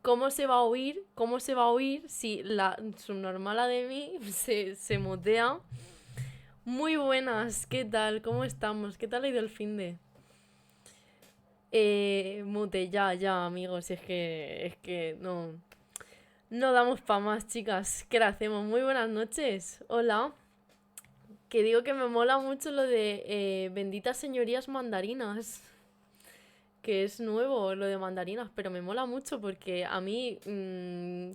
¿Cómo se va a oír? ¿Cómo se va a oír si la subnormala de mí se mutea? Muy buenas, ¿qué tal? ¿Cómo estamos? ¿Qué tal ha ido el finde? Mute, ya, amigos, es que no damos pa' más, chicas. ¿Qué le hacemos? Muy buenas noches. Hola. Que digo que me mola mucho lo de benditas señorías mandarinas. Que es nuevo lo de mandarinas, pero me mola mucho porque a mí,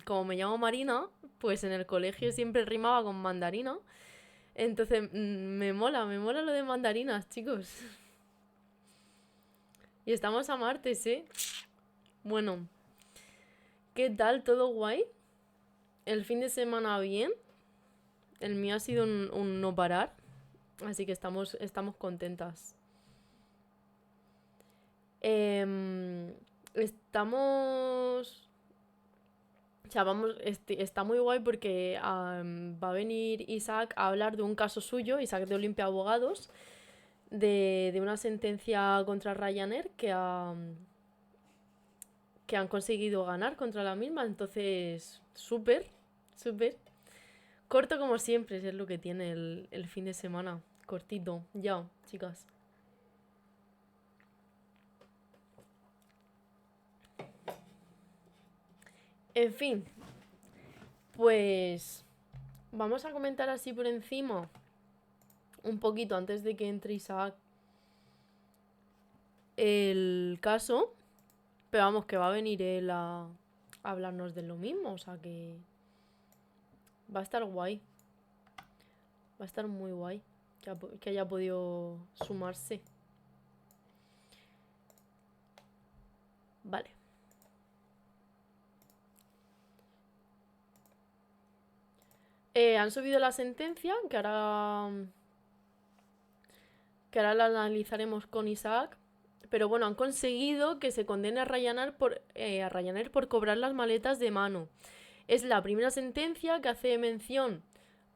como me llamo Marina, pues en el colegio siempre rimaba con mandarina. Entonces, me mola lo de mandarinas, chicos. Y estamos a martes, ¿eh? Bueno, ¿qué tal? ¿Todo guay? ¿El fin de semana bien? El mío ha sido un no parar, así que estamos contentas. Estamos... O sea, está muy guay porque va a venir Isaac a hablar de un caso suyo, Isaac de Olimpia Abogados, de una sentencia contra Ryanair que han conseguido ganar contra la misma. Entonces, súper, súper. Corto como siempre, es lo que tiene el fin de semana. Cortito, ya, chicas. En fin, pues vamos a comentar así por encima, un poquito antes de que entre Isaac, el caso. Pero vamos, que va a venir él a hablarnos de lo mismo, o sea que va a estar guay. Va a estar muy guay que haya podido sumarse. Vale. Han subido la sentencia, que ahora la analizaremos con Isaac. Pero bueno, han conseguido que se condene a Ryanair por cobrar las maletas de mano. Es la primera sentencia que hace mención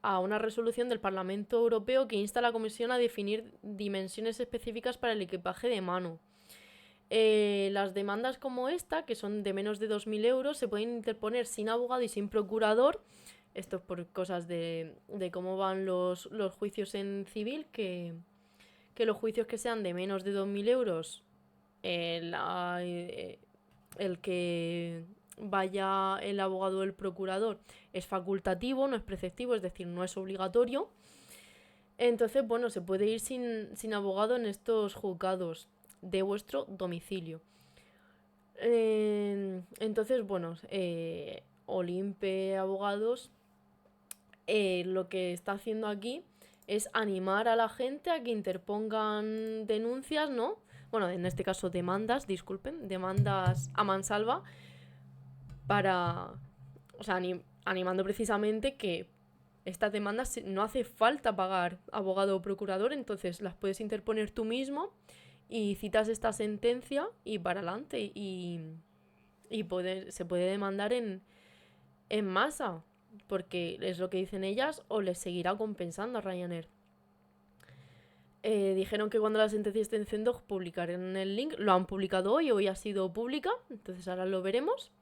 a una resolución del Parlamento Europeo que insta a la Comisión a definir dimensiones específicas para el equipaje de mano. Las demandas como esta, que son de menos de 2.000 euros, se pueden interponer sin abogado y sin procurador. Esto es por cosas de cómo van los juicios en civil, que los juicios que sean de menos de 2.000 euros, el que vaya el abogado o el procurador es facultativo, no es preceptivo, es decir, no es obligatorio. Entonces, bueno, se puede ir sin abogado en estos juzgados de vuestro domicilio. Entonces, bueno, Olimpe Abogados lo que está haciendo aquí es animar a la gente a que interpongan denuncias, ¿no? Bueno, en este caso demandas, disculpen, demandas a mansalva para... O sea, animando precisamente que estas demandas no hace falta pagar abogado o procurador, entonces las puedes interponer tú mismo y citas esta sentencia y para adelante y se puede demandar en masa, porque es lo que dicen ellas, o les seguirá compensando a Ryanair. Dijeron que cuando la sentencia esté en Zendog publicarán el link. Lo han publicado hoy ha sido pública, entonces ahora lo veremos.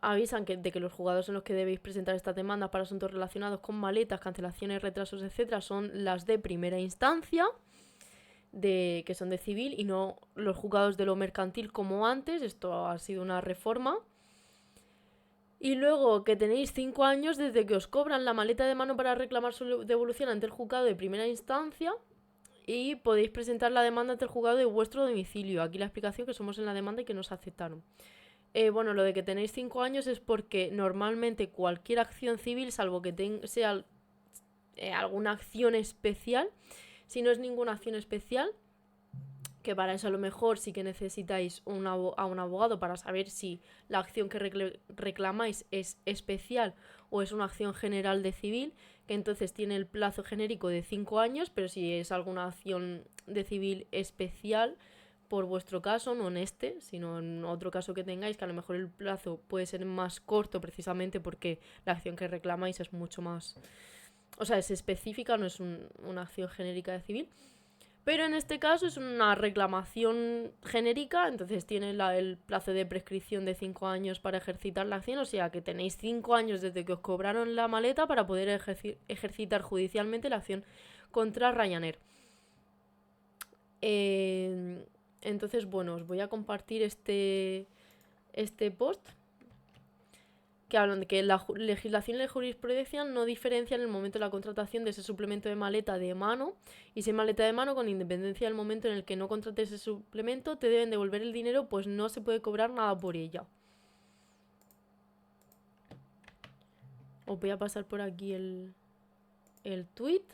Avisan de que los juzgados en los que debéis presentar estas demandas para asuntos relacionados con maletas, cancelaciones, retrasos, etcétera, son las de primera instancia, que son de civil, y no los juzgados de lo mercantil como antes. Esto ha sido una reforma. Y luego que tenéis 5 años desde que os cobran la maleta de mano para reclamar su devolución ante el juzgado de primera instancia, y podéis presentar la demanda ante el juzgado de vuestro domicilio. Aquí la explicación, que somos en la demanda y que nos aceptaron. Bueno, lo de que tenéis 5 años es porque normalmente cualquier acción civil, salvo que sea alguna acción especial, si no es ninguna acción especial, que para eso a lo mejor sí que necesitáis a un abogado para saber si la acción que reclamáis es especial o es una acción general de civil, que entonces tiene el plazo genérico de 5 años, pero si es alguna acción de civil especial, por vuestro caso, no en este, sino en otro caso que tengáis, que a lo mejor el plazo puede ser más corto precisamente porque la acción que reclamáis es mucho más... O sea, es específica, no es una acción genérica de civil. Pero en este caso es una reclamación genérica, entonces tiene el plazo de prescripción de 5 años para ejercitar la acción, o sea que tenéis 5 años desde que os cobraron la maleta para poder ejercitar judicialmente la acción contra Ryanair. Entonces, bueno, os voy a compartir este post que hablan de que la legislación y la jurisprudencia no diferencian en el momento de la contratación de ese suplemento de maleta de mano y sin maleta de mano, con independencia del momento en el que no contrates ese suplemento, te deben devolver el dinero, pues no se puede cobrar nada por ella. Os voy a pasar por aquí el tweet.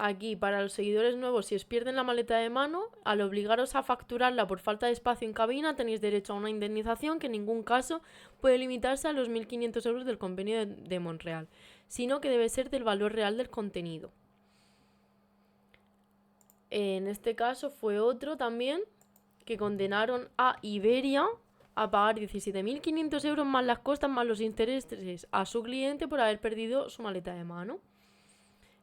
Aquí, para los seguidores nuevos, si os pierden la maleta de mano, al obligaros a facturarla por falta de espacio en cabina, tenéis derecho a una indemnización que en ningún caso puede limitarse a los 1.500 euros del convenio de Montreal, sino que debe ser del valor real del contenido. En este caso fue otro también que condenaron a Iberia a pagar 17.500 euros más las costas más los intereses a su cliente por haber perdido su maleta de mano.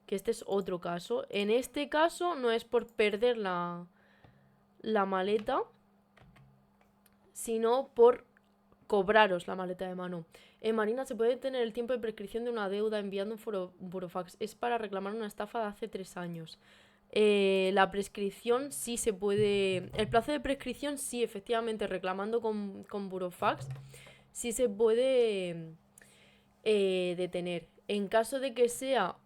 Que este es otro caso. En este caso no es por perder la maleta, sino por cobraros la maleta de mano. En Marina se puede tener el tiempo de prescripción de una deuda enviando un burofax. Es para reclamar una estafa de hace 3 años. La prescripción sí se puede... El plazo de prescripción sí, efectivamente, reclamando con burofax, sí se puede detener. En caso de que sea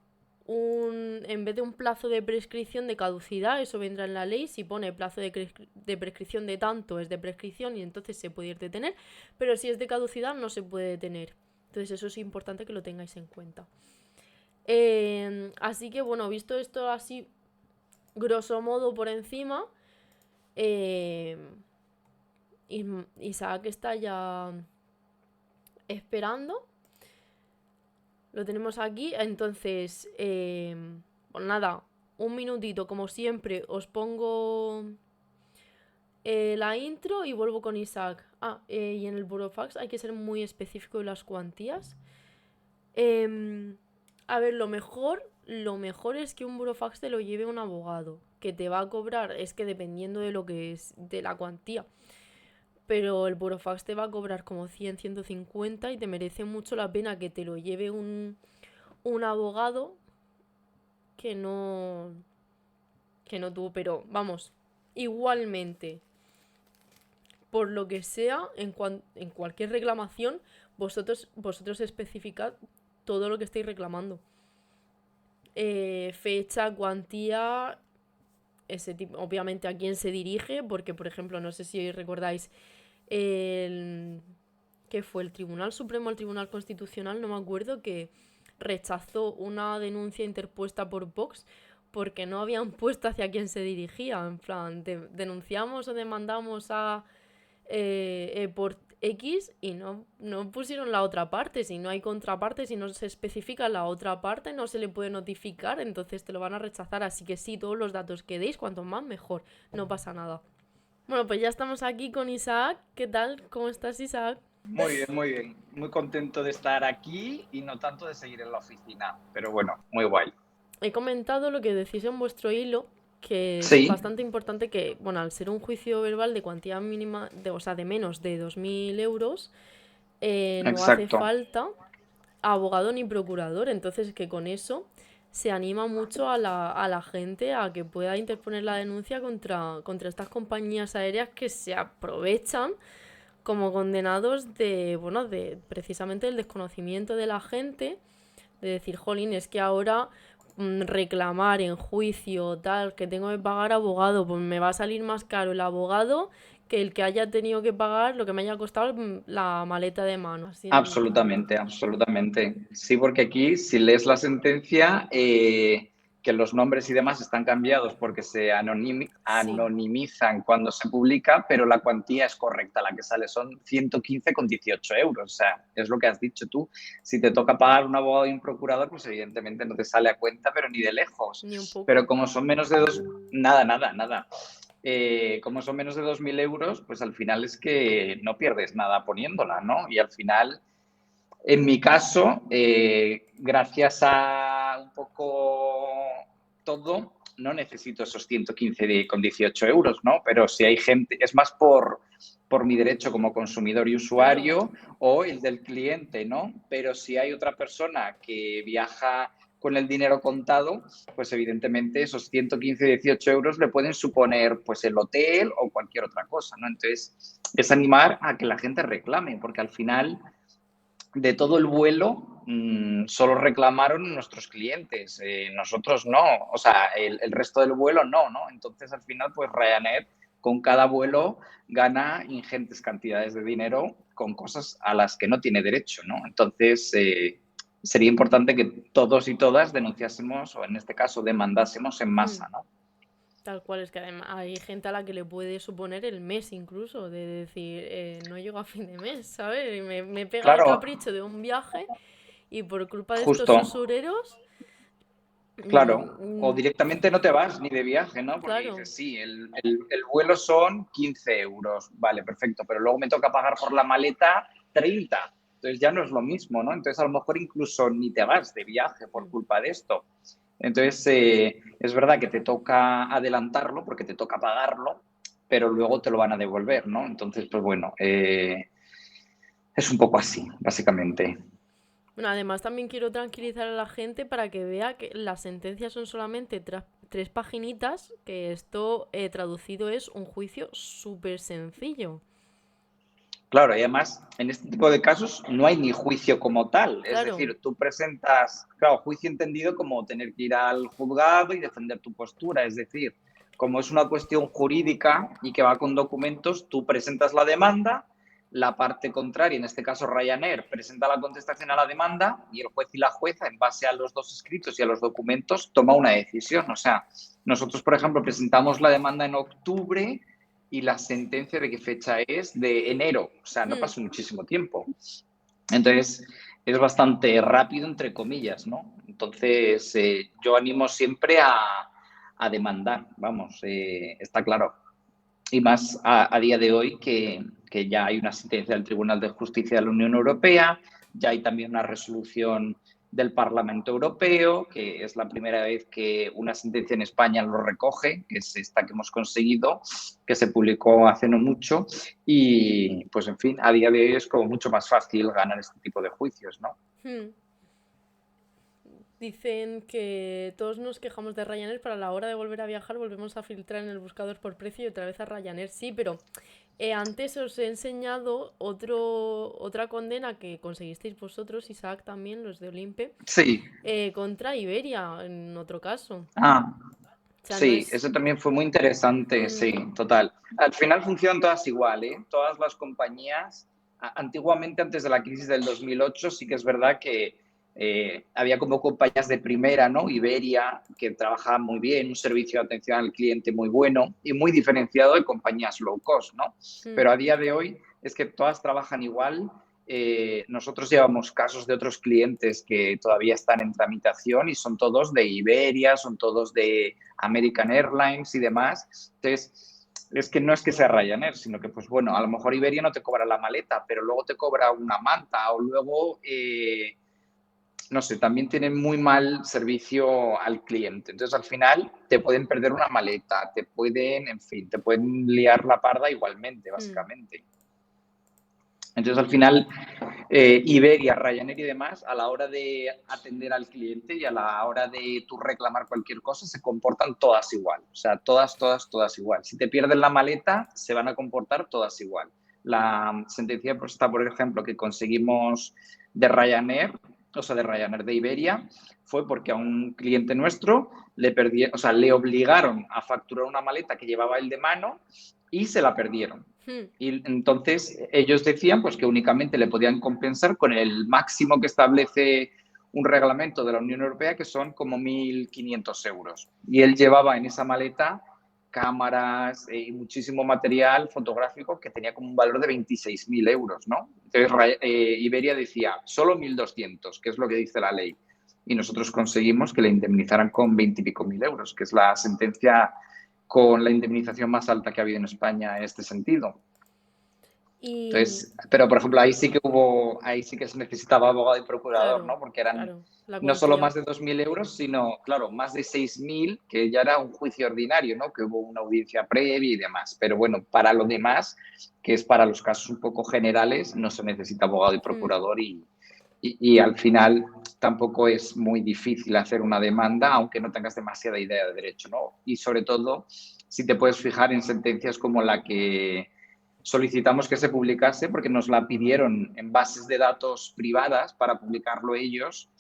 en vez de un plazo de prescripción de caducidad, eso vendrá en la ley. Si pone plazo de prescripción de tanto, es de prescripción y entonces se puede ir detener. Pero si es de caducidad, no se puede detener. Entonces eso es importante que lo tengáis en cuenta. Así que bueno, visto esto así grosso modo por encima, Isaac está ya esperando. Lo tenemos aquí, entonces, pues nada, un minutito, como siempre, os pongo la intro y vuelvo con Isaac. Y en el burofax hay que ser muy específico de las cuantías. A ver, lo mejor es que un burofax te lo lleve un abogado, que te va a cobrar, es que dependiendo de lo que es, de la cuantía. Pero el burofax te va a cobrar como 100, 150 y te merece mucho la pena que te lo lleve un abogado que no tú. Pero vamos, igualmente, por lo que sea, en cualquier reclamación, vosotros especificad todo lo que estáis reclamando. Fecha, cuantía, ese tipo, obviamente a quién se dirige, porque por ejemplo, no sé si recordáis que fue el Tribunal Supremo, el Tribunal Constitucional, no me acuerdo, que rechazó una denuncia interpuesta por Vox porque no habían puesto hacia quién se dirigía. En plan, denunciamos o demandamos a por X y no pusieron la otra parte. Si no hay contraparte, si no se especifica la otra parte, no se le puede notificar, entonces te lo van a rechazar. Así que sí, todos los datos que deis, cuanto más mejor, no pasa nada. Bueno, pues ya estamos aquí con Isaac. ¿Qué tal? ¿Cómo estás, Isaac? Muy bien, muy bien. Muy contento de estar aquí y no tanto de seguir en la oficina. Pero bueno, muy guay. He comentado lo que decís en vuestro hilo, que es Sí, bastante importante que, bueno, al ser un juicio verbal de cuantía mínima, o sea, de menos de 2.000 euros, no hace exacto. falta abogado ni procurador. Entonces, que con eso se anima mucho a la gente a que pueda interponer la denuncia contra estas compañías aéreas que se aprovechan como condenados de precisamente el desconocimiento de la gente, de decir, jolín, es que ahora reclamar en juicio tal, que tengo que pagar abogado, pues me va a salir más caro el abogado que el que haya tenido que pagar lo que me haya costado la maleta de mano. Así no. Absolutamente, absolutamente. Sí, porque aquí, si lees la sentencia, que los nombres y demás están cambiados porque se Sí, anonimizan cuando se publica, pero la cuantía es correcta, la que sale son 115,18 euros. O sea, es lo que has dicho tú. Si te toca pagar un abogado y un procurador, pues evidentemente no te sale a cuenta, pero ni de lejos. ni un Pero poco. como son menos de dos, nada, nada, nada. Como son menos de 2.000 euros, pues al final es que no pierdes nada poniéndola, ¿no? Y al final, en mi caso, gracias a un poco todo, no necesito esos 115,18 euros, ¿no? Pero si hay gente, es más por mi derecho como consumidor y Claro. usuario o el del cliente, ¿no? Pero si hay otra persona que viaja con el dinero contado, pues evidentemente esos 115,18 euros le pueden suponer pues el hotel o cualquier otra cosa, ¿no? Entonces, es animar a que la gente reclame, porque al final de todo el vuelo solo reclamaron nuestros clientes, nosotros no, o sea, el resto del vuelo no, ¿no? Entonces, al final, pues Ryanair con cada vuelo gana ingentes cantidades de dinero con cosas a las que no tiene derecho, ¿no? Entonces, sería importante que todos y todas denunciásemos, o en este caso demandásemos en Hmm. masa, ¿no? Tal cual, es que además hay gente a la que le puede suponer el mes incluso, de decir, no llego a fin de mes, ¿sabes? Y me pega el Claro, capricho de un viaje y por culpa de estos justo, usureros, claro. O mm, directamente no te vas ni de viaje, ¿no? Porque claro, dices, sí, el vuelo son 15 euros, vale, perfecto, pero luego me toca pagar por la maleta 30. Entonces ya no es lo mismo, ¿no? Entonces a lo mejor incluso ni te vas de viaje por mm, culpa de esto. Entonces es verdad que te toca adelantarlo porque te toca pagarlo, pero luego te lo van a devolver, ¿no? Entonces, pues bueno, es un poco así, básicamente. Bueno, además también quiero tranquilizar a la gente para que vea que las sentencias son solamente tres paginitas, que esto traducido es un juicio súper sencillo. Claro, y además, en este tipo de casos no hay ni juicio como tal. Es Claro, decir, tú presentas, claro, juicio entendido como tener que ir al juzgado y defender tu postura. Es decir, como es una cuestión jurídica y que va con documentos, tú presentas la demanda, la parte contraria, en este caso Ryanair, presenta la contestación a la demanda y el juez y la jueza, en base a los dos escritos y a los documentos, toma una decisión. O sea, nosotros, por ejemplo, presentamos la demanda en octubre y la sentencia de qué fecha es de enero, o sea, no hmm, pasó muchísimo tiempo. Entonces, es bastante rápido, entre comillas, ¿no? Entonces, yo animo siempre a demandar, vamos, está claro. Y más a día de hoy que ya hay una sentencia del Tribunal de Justicia de la Unión Europea, ya hay también una resolución del Parlamento Europeo, que es la primera vez que una sentencia en España lo recoge, que es esta que hemos conseguido, que se publicó hace no mucho. Y, pues, en fin, a día de hoy es como mucho más fácil ganar este tipo de juicios, ¿no? hmm. Dicen que todos nos quejamos de Ryanair, pero a la hora de volver a viajar volvemos a filtrar en el buscador por precio y otra vez a Ryanair. Sí, pero antes os he enseñado otra condena que conseguisteis vosotros, Isaac también, los de Olimpe, Sí. contra Iberia, en otro caso. Ah, O sea, no sí, es... eso también fue muy interesante, mm, sí, total. Al final funcionan todas igual, ¿eh? Todas las compañías, antiguamente, antes de la crisis del 2008, sí que es verdad que había como compañías de primera, ¿no? Iberia, que trabajaban muy bien, un servicio de atención al cliente muy bueno y muy diferenciado de compañías low cost, ¿no? mm, Pero a día de hoy es que todas trabajan igual. Nosotros llevamos casos de otros clientes que todavía están en tramitación y son todos de Iberia, son todos de American Airlines y demás. Entonces, es que no es que sea Ryanair, sino que, pues bueno, a lo mejor Iberia no te cobra la maleta, pero luego te cobra una manta o luego, no sé, también tienen muy mal servicio al cliente. Entonces, al final, te pueden perder una maleta, te pueden, en fin, te pueden liar la parda igualmente, mm, básicamente. Entonces, al final, Iberia, Ryanair y demás, a la hora de atender al cliente y a la hora de tú reclamar cualquier cosa, se comportan todas igual. O sea, todas, todas, todas igual. Si te pierden la maleta, se van a comportar todas igual. La sentencia pues, está, por ejemplo, que conseguimos de Ryanair, o sea, de Ryanair de Iberia, fue porque a un cliente nuestro le obligaron a facturar una maleta que llevaba él de mano y se la perdieron. Hmm. Y entonces ellos decían pues que únicamente le podían compensar con el máximo que establece un reglamento de la Unión Europea, que son como 1.500 euros. Y él llevaba en esa maleta cámaras y muchísimo material fotográfico que tenía como un valor de 26.000 euros, ¿no? Entonces Iberia decía, solo 1.200, que es lo que dice la ley. Y nosotros conseguimos que le indemnizaran con 20 y pico mil euros, que es la sentencia con la indemnización más alta que ha habido en España en este sentido. Y Entonces, pero por ejemplo, ahí sí que se necesitaba abogado y procurador, claro, ¿no? Porque eran claro, la no solo cuantía. más de 2.000 euros, sino, claro, más de 6.000, que ya era un juicio ordinario, ¿no? Que hubo una audiencia previa y demás. Pero bueno, para lo demás, que es para los casos un poco generales, no se necesita abogado y Hmm. procurador y al final tampoco es muy difícil hacer una demanda, aunque no tengas demasiada idea de derecho, ¿no? Y sobre todo, si te puedes fijar en sentencias como la que solicitamos que se publicase, porque nos la pidieron en bases de datos privadas para publicarlo ellos,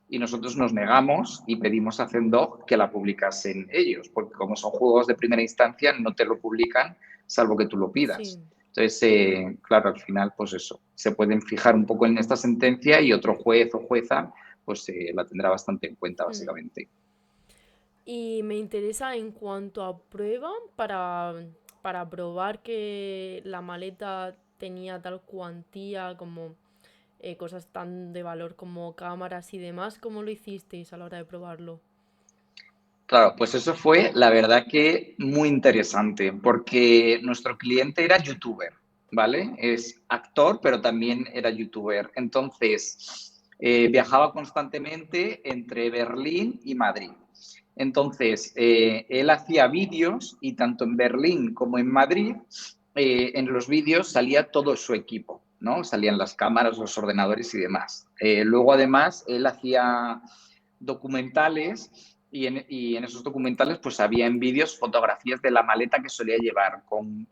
y nosotros nos negamos y pedimos a Zendog que la publicasen ellos, porque como son juegos de primera instancia, no te lo publican salvo que tú lo pidas. Sí. Entonces, claro, al final, pues eso, se pueden fijar un poco en esta sentencia y otro juez o jueza, pues la tendrá bastante en cuenta, Hmm. básicamente. Y me interesa en cuanto a prueba para probar que la maleta tenía tal cuantía como cosas tan de valor como cámaras y demás. ¿Cómo lo hicisteis a la hora de probarlo? Claro, pues eso fue, la verdad que muy interesante, porque nuestro cliente era youtuber, ¿vale? Es actor, pero también era youtuber. Entonces, viajaba constantemente entre Berlín y Madrid. Entonces, él hacía vídeos y tanto en Berlín como en Madrid, en los vídeos salía todo su equipo, ¿no? Salían las cámaras, los ordenadores y demás. Luego, además, él hacía documentales y en esos documentales pues había en vídeos fotografías de la maleta que solía llevar con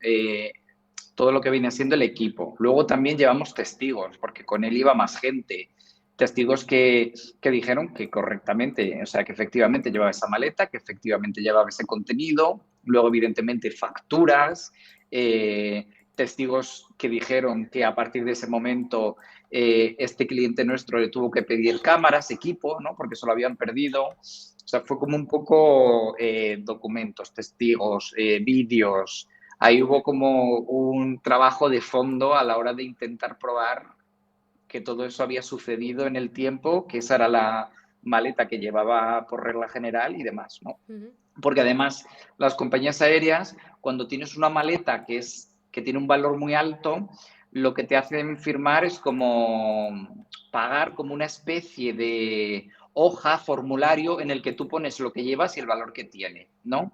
todo lo que viene siendo el equipo. Luego también llevamos testigos, porque con él iba más gente. Testigos que dijeron que correctamente, o sea, que efectivamente llevaba esa maleta, que efectivamente llevaba ese contenido. Luego, evidentemente, facturas, testigos que dijeron que a partir de ese momento este cliente nuestro le tuvo que pedir cámaras, equipo, ¿no? Porque se lo habían perdido. O sea, fue como un poco documentos, testigos, vídeos. Ahí hubo como un trabajo de fondo a la hora de intentar probar que todo eso había sucedido en el tiempo, que esa era la maleta que llevaba por regla general y demás, ¿no? Ujú. Porque además las compañías aéreas, cuando tienes una maleta que tiene un valor muy alto, lo que te hacen firmar es como pagar como una especie de hoja, formulario en el que tú pones lo que llevas y el valor que tiene, ¿no?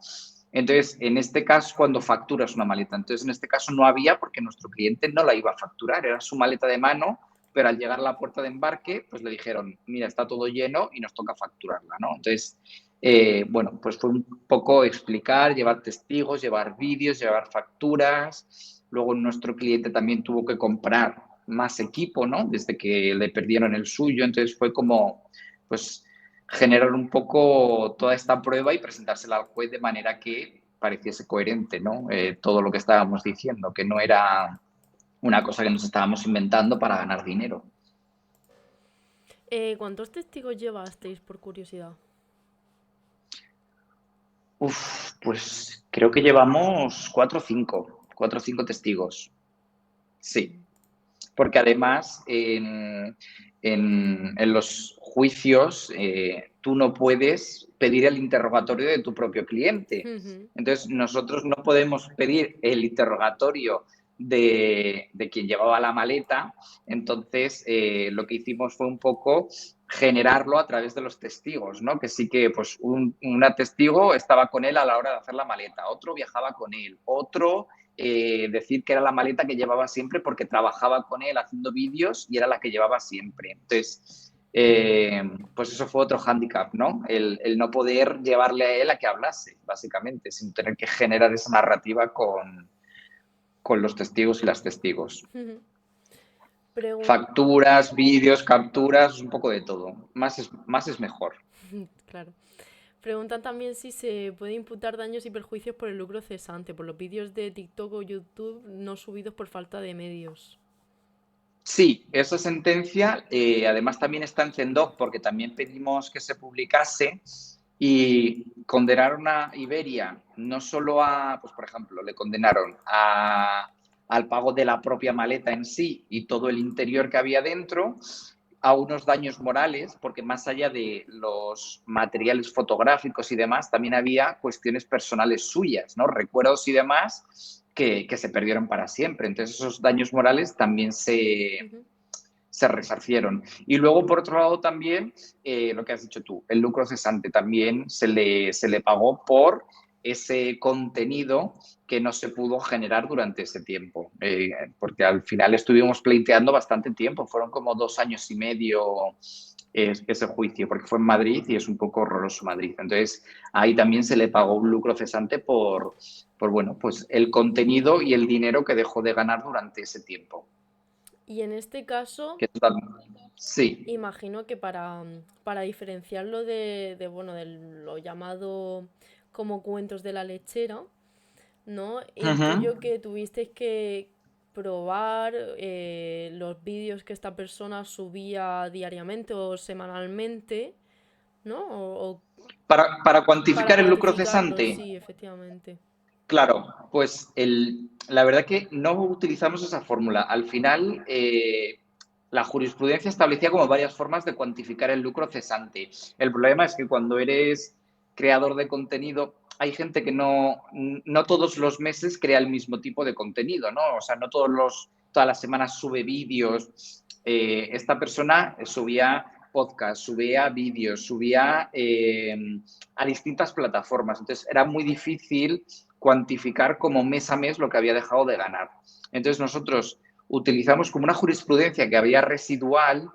Entonces, en este caso, cuando facturas una maleta, entonces en este caso no había porque nuestro cliente no la iba a facturar, era su maleta de mano, pero al llegar a la puerta de embarque, pues le dijeron, mira, está todo lleno y nos toca facturarla, ¿no? Entonces, bueno, pues fue un poco explicar, llevar testigos, llevar vídeos, llevar facturas. Luego nuestro cliente también tuvo que comprar más equipo, ¿no? Desde que le perdieron el suyo. Entonces fue como, pues, generar un poco toda esta prueba y presentársela al juez de manera que pareciese coherente, ¿no? Todo lo que estábamos diciendo, que no era una cosa que nos estábamos inventando para ganar dinero. ¿Cuántos testigos llevasteis por curiosidad? Uf, pues creo que llevamos cuatro o cinco testigos. Sí, Mm. porque además en los juicios tú no puedes pedir el interrogatorio de tu propio cliente. Ujú. Entonces, nosotros no podemos pedir el interrogatorio de quien llevaba la maleta. Entonces, lo que hicimos fue un poco generarlo a través de los testigos, ¿no? Que sí que pues una testigo estaba con él a la hora de hacer la maleta, otro viajaba con él, otro decir que era la maleta que llevaba siempre porque trabajaba con él haciendo vídeos y era la que llevaba siempre. Entonces, pues eso fue otro hándicap, ¿no? El no poder llevarle a él a que hablase, básicamente, sin tener que generar esa narrativa con los testigos y las testigos. Ujú. Pregun- Facturas, vídeos, capturas, un poco de todo. Más es mejor. Claro. Preguntan también si se puede imputar daños y perjuicios por el lucro cesante, por los vídeos de TikTok o YouTube no subidos por falta de medios. Sí, esa sentencia además también está en CENDOC porque también pedimos que se publicase y condenaron a Iberia no solo a, pues por ejemplo, le condenaron al pago de la propia maleta en sí y todo el interior que había dentro, a unos daños morales, porque más allá de los materiales fotográficos y demás, también había cuestiones personales suyas, ¿no? Recuerdos y demás que se perdieron para siempre. Entonces, esos daños morales también Ujú. se resarcieron. Y luego, por otro lado, también, lo que has dicho tú, el lucro cesante también se le pagó por ese contenido que no se pudo generar durante ese tiempo, porque al final estuvimos pleiteando bastante tiempo, fueron como 2 años y medio ese juicio, porque fue en Madrid y es un poco horroroso Madrid. Entonces, ahí también se le pagó un lucro cesante bueno, pues el contenido y el dinero que dejó de ganar durante ese tiempo. Y en este caso, Que sí. imagino que para diferenciarlo bueno, de lo llamado como cuentos de la lechera, ¿no? Ujú. Intuyo que tuvisteis que probar los vídeos que esta persona subía diariamente o semanalmente, ¿no? Para Para cuantificar el lucro cuantificarlo, cesante, sí, efectivamente. claro, pues la verdad que no utilizamos esa fórmula. Al final, la jurisprudencia establecía como varias formas de cuantificar el lucro cesante. El problema es que cuando eres creador de contenido, hay gente que no todos los meses crea el mismo tipo de contenido, ¿no? O sea, no todas las semanas sube vídeos. Esta persona subía podcast, subía vídeos, subía a distintas plataformas. Entonces, era muy difícil cuantificar como mes a mes lo que había dejado de ganar. Entonces nosotros utilizamos como una jurisprudencia que había residual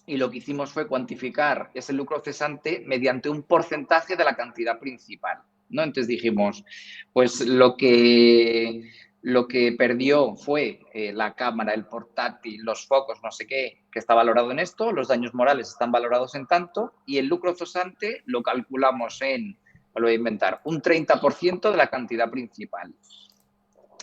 y lo que hicimos fue cuantificar ese lucro cesante mediante un porcentaje de la cantidad principal, ¿no? Entonces dijimos, pues lo que perdió fue la cámara, el portátil, los focos, no sé qué, que está valorado en esto, los daños morales están valorados en tanto y el lucro cesante lo calculamos lo voy a inventar, un 30% de la cantidad principal.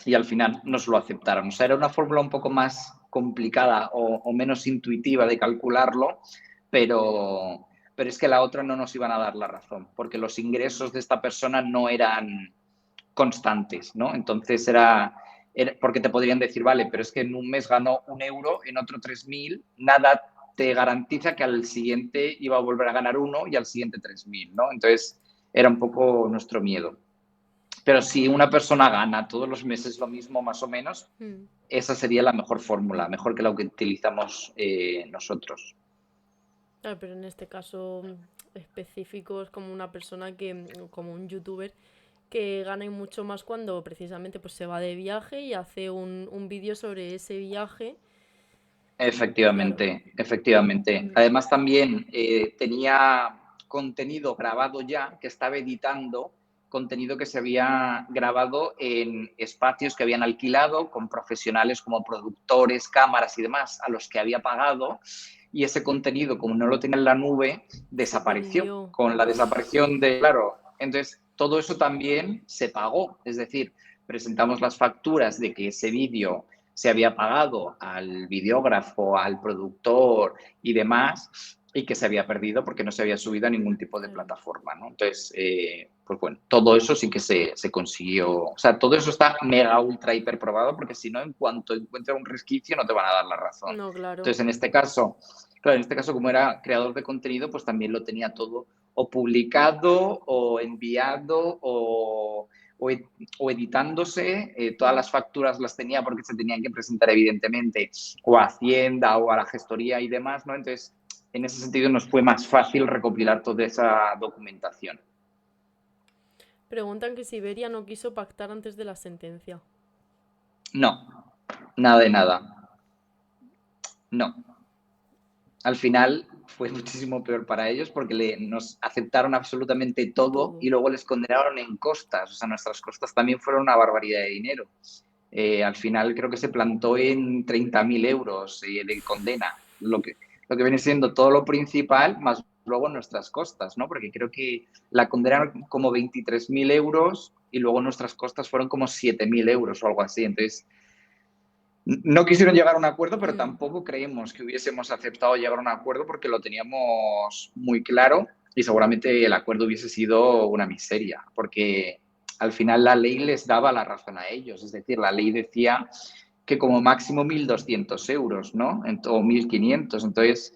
Y al final nos lo aceptaron. O sea, era una fórmula un poco más complicada o menos intuitiva de calcularlo, pero es que la otra no nos iban a dar la razón, porque los ingresos de esta persona no eran constantes, ¿no? Entonces porque te podrían decir, vale, pero es que en un mes ganó 1 euro, en otro 3.000, nada te garantiza que al siguiente iba a volver a ganar 1 y al siguiente 3.000, ¿no? Entonces era un poco nuestro miedo. Pero si una persona gana todos los meses lo mismo, más o menos, Mm. esa sería la mejor fórmula, mejor que la que utilizamos nosotros. Claro, pero en este caso específico es como una persona que, como un youtuber, que gana mucho más cuando precisamente pues se va de viaje y hace un vídeo sobre ese viaje. Claro. Efectivamente, efectivamente. Mm. Además también tenía contenido grabado ya que estaba editando, contenido que se había grabado en espacios que habían alquilado con profesionales como productores, cámaras y demás, a los que había pagado. Y ese contenido, como no lo tenía en la nube, Se desapareció. perdió. Con la Uf. desaparición claro, entonces todo eso también se pagó. Es decir, presentamos las facturas de que ese vídeo se había pagado al videógrafo, al productor y demás, y que se había perdido porque no se había subido a ningún tipo de Claro. plataforma, ¿no? Entonces, pues bueno, todo eso sí que se consiguió. O sea, todo eso está mega, ultra, hiper probado, porque si no, en cuanto encuentra un resquicio, no te van a dar la razón. No, claro. Entonces, en este caso, claro, en este caso, como era creador de contenido, pues también lo tenía todo o publicado o enviado o, o editándose, todas Mm. las facturas las tenía porque se tenían que presentar evidentemente o a Hacienda o a la gestoría y demás, ¿no? Entonces, en ese sentido nos fue más fácil recopilar toda esa documentación. Preguntan que si Iberia no quiso pactar antes de la sentencia. No, nada de nada, no. Al final fue muchísimo peor para ellos porque nos aceptaron absolutamente todo Todo. y luego les condenaron en costas. O sea, nuestras costas también fueron una barbaridad de dinero. Al final creo que se plantó en 30.000 euros de condena, lo que viene siendo todo lo principal más luego nuestras costas, ¿no? Porque creo que la condena como 23.000 euros y luego nuestras costas fueron como 7.000 euros o algo así. Entonces, no quisieron llegar a un acuerdo, pero Mm, tampoco creemos que hubiésemos aceptado llegar a un acuerdo porque lo teníamos muy claro y seguramente el acuerdo hubiese sido una miseria, porque al final la ley les daba la razón a ellos. Es decir, la ley decía que como máximo 1.200 euros, ¿no? O 1.500. Entonces,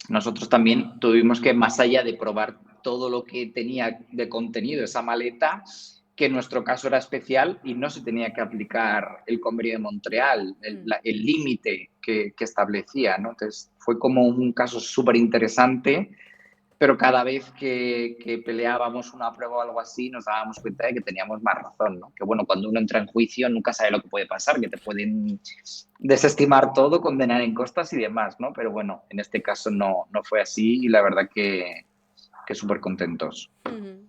nosotros también tuvimos que, más allá de probar todo lo que tenía de contenido esa maleta, que en nuestro caso era especial y no se tenía que aplicar el Convenio de Montreal, mm. el límite que establecía, ¿no? Entonces, fue como un caso súper interesante, pero cada vez que peleábamos una prueba o algo así, nos dábamos cuenta de que teníamos más razón, ¿no? Que bueno, cuando uno entra en juicio nunca sabe lo que puede pasar, que te pueden desestimar todo, condenar en costas y demás, ¿no? Pero bueno, en este caso no fue así y la verdad que súper contentos. Ujú.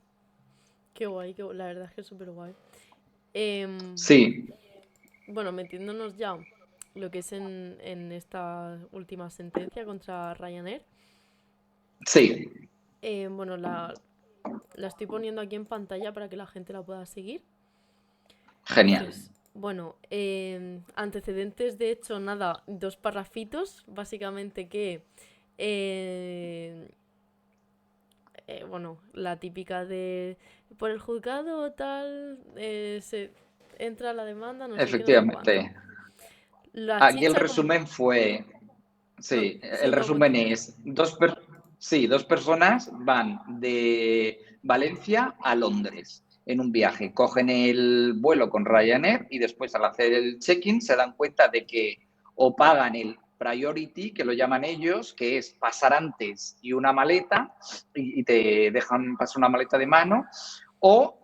Qué guay, la verdad es que es súper guay. Em, Sí, bueno, metiéndonos ya lo que es en esta última sentencia contra Ryanair. sí, Bueno, la estoy poniendo aquí en pantalla para que la gente la pueda seguir. genial. Entonces, bueno, antecedentes, de hecho, nada, dos parrafitos, básicamente que, eh, bueno, la típica de por el juzgado tal, se entra la demanda, no sé qué, no sé cuánto. Efectivamente. La Aquí el chicha como... resumen fue, No, sí, sí, el no, resumen cuenta. es, sí, dos personas van de Valencia a Londres en un viaje, cogen el vuelo con Ryanair y después al hacer el check-in se dan cuenta de que o pagan el priority, que lo llaman ellos, que es pasar antes y una maleta, y te dejan pasar una maleta de mano, o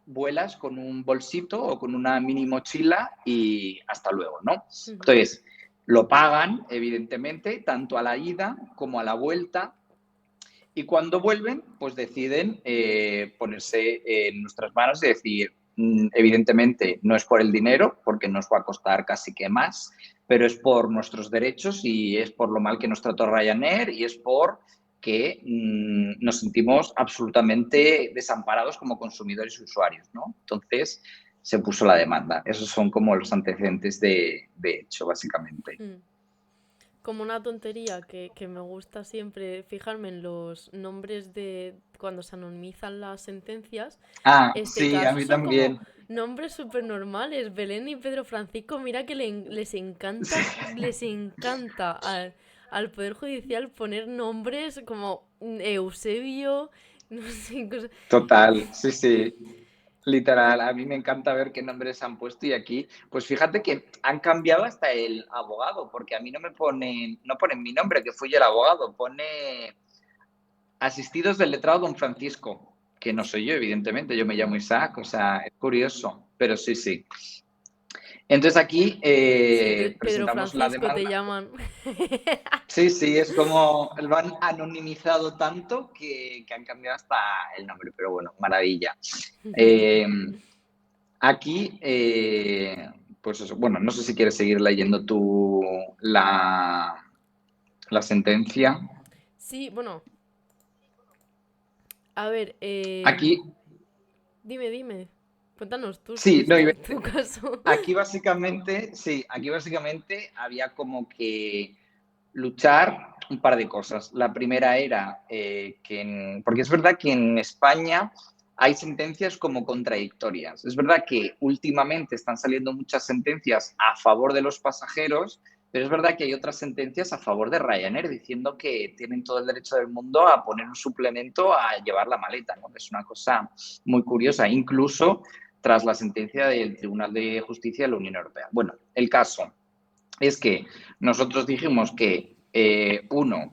vuelas con un bolsito o con una mini mochila y hasta luego, ¿no? Ujú, Entonces, lo pagan, evidentemente, tanto a la ida como a la vuelta. Y cuando vuelven, pues deciden ponerse en nuestras manos y decir, evidentemente, no es por el dinero, porque nos va a costar casi que más, pero es por nuestros derechos y es por lo mal que nos trató Ryanair y es por que nos sentimos absolutamente desamparados como consumidores y usuarios, ¿no? Entonces, se puso la demanda. Esos son como los antecedentes de hecho, básicamente. mm. Como una tontería que me gusta siempre fijarme en los nombres de cuando se anonimizan las sentencias. Ah, Este sí, a caso mí son como también. nombres súper normales. Belén y Pedro Francisco, mira que les encanta al Poder Judicial poner nombres como Eusebio, no sé, cosas. Total, sí, sí. Literal, a mí me encanta ver qué nombres han puesto y aquí, pues fíjate que han cambiado hasta el abogado, porque a mí no ponen mi nombre, que fui yo el abogado, pone asistidos del letrado don Francisco, que no soy yo, evidentemente, yo me llamo Mm. Isaac, o sea, es curioso, pero sí, sí. Entonces aquí Sí, Pedro presentamos la Francisco te demanda. llaman. Sí, sí, es como lo han anonimizado tanto que han cambiado hasta el nombre, pero bueno, maravilla. Eh, Aquí, pues eso, bueno, no sé si quieres seguir leyendo tú la sentencia. Sí, bueno, a ver, Aquí, dime, dime. Cuéntanos tú sí, no, tu caso. aquí básicamente, sí, aquí básicamente había como que luchar un par de cosas. La primera era porque es verdad que en España hay sentencias como contradictorias. Es verdad que últimamente están saliendo muchas sentencias a favor de los pasajeros, pero es verdad que hay otras sentencias a favor de Ryanair diciendo que tienen todo el derecho del mundo a poner un suplemento a llevar la maleta, ¿no? Es una cosa muy curiosa, incluso tras la sentencia del Tribunal de Justicia de la Unión Europea. Bueno, el caso es que nosotros dijimos que, uno,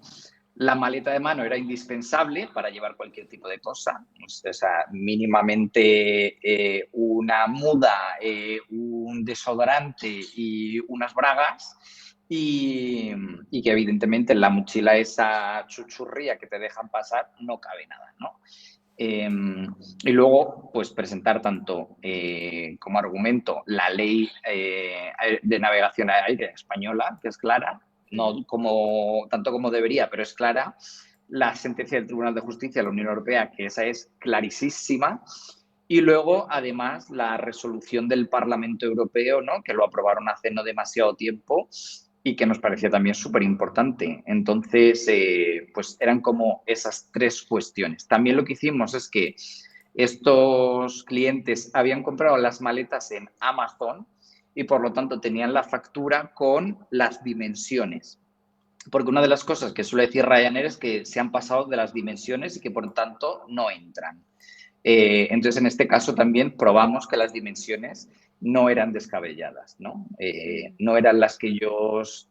la maleta de mano era indispensable para llevar cualquier tipo de cosa, o sea, mínimamente una muda, un desodorante y unas bragas, y que evidentemente en la mochila esa chuchurría que te dejan pasar no cabe nada, ¿no? Eh, y luego, pues presentar tanto como argumento la ley de navegación aérea española, que es clara, no Ujú, como, tanto como debería, pero es clara, la sentencia del Tribunal de Justicia de la Unión Europea, que esa es clarísima, y luego, además, la resolución del Parlamento Europeo, ¿no? Que lo aprobaron hace no demasiado tiempo y que nos parecía también súper importante. Entonces, pues eran como esas tres cuestiones. También lo que hicimos es que estos clientes habían comprado las maletas en Amazon y, por lo tanto, tenían la factura con las dimensiones. Porque una de las cosas que suele decir Ryanair es que se han pasado de las dimensiones y que, por tanto, no entran. Entonces, en este caso también probamos que las dimensiones no eran descabelladas, ¿no? No eran las que ellos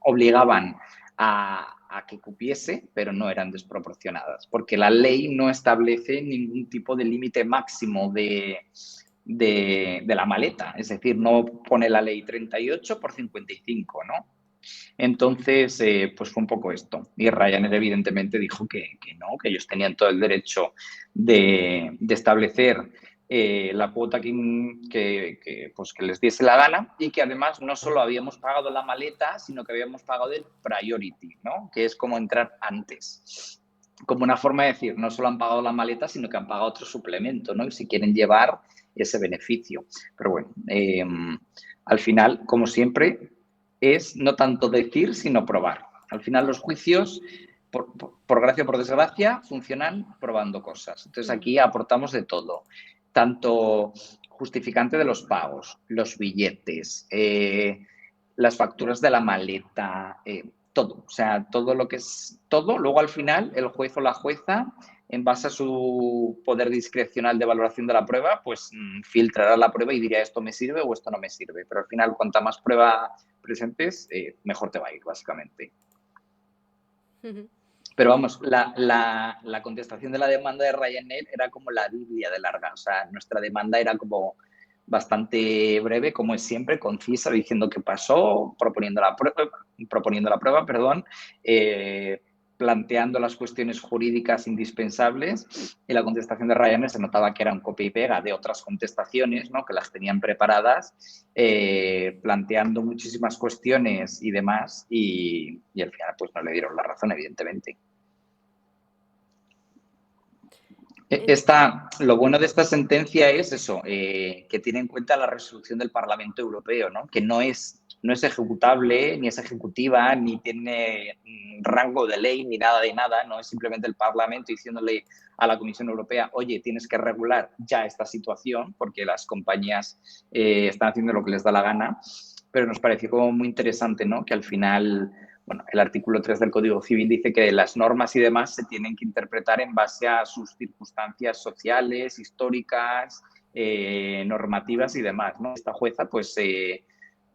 obligaban a que cupiese, pero no eran desproporcionadas, porque la ley no establece ningún tipo de límite máximo de la maleta, es decir, no pone la ley 38 por 55, ¿no? Entonces, pues fue un poco esto. Y Ryanair evidentemente dijo que no, que ellos tenían todo el derecho de establecer la cuota pues que les diese la gana y que además no solo habíamos pagado la maleta, sino que habíamos pagado el priority, ¿no? Que es como entrar antes. Como una forma de decir, no solo han pagado la maleta, sino que han pagado otro suplemento, ¿no? Y si quieren llevar ese beneficio. Pero bueno, al final, como siempre, es no tanto decir, sino probar. Al final los juicios, por gracia o por desgracia, funcionan probando cosas. Entonces aquí aportamos de todo, tanto justificante de los pagos, los billetes, las facturas de la maleta, todo. O sea, todo lo que es todo. Luego al final el juez o la jueza, en base a su poder discrecional de valoración de la prueba, pues filtrará la prueba y dirá esto me sirve o esto no me sirve. Pero al final, cuanta más prueba presentes, mejor te va a ir, básicamente. Pero vamos, la contestación de la demanda de Ryanair era como la Biblia de larga. O sea, nuestra demanda era como bastante breve, como es siempre, concisa, diciendo qué pasó, proponiendo la prueba, planteando las cuestiones jurídicas indispensables, y la contestación de Ryanair se notaba que era un copia y pega de otras contestaciones, ¿no? Que las tenían preparadas, planteando muchísimas cuestiones y demás, y al final pues no le dieron la razón, evidentemente. Lo bueno de esta sentencia es eso, que tiene en cuenta la resolución del Parlamento Europeo, ¿no? Que no es ejecutable, ni es ejecutiva, ni tiene rango de ley, ni nada de nada, no es simplemente el Parlamento diciéndole a la Comisión Europea, oye, tienes que regular ya esta situación, porque las compañías están haciendo lo que les da la gana, pero nos pareció como muy interesante, ¿no? Que al final... Bueno, el artículo 3 del Código Civil dice que las normas y demás se tienen que interpretar en base a sus circunstancias sociales, históricas, normativas y demás, ¿no? Esta jueza pues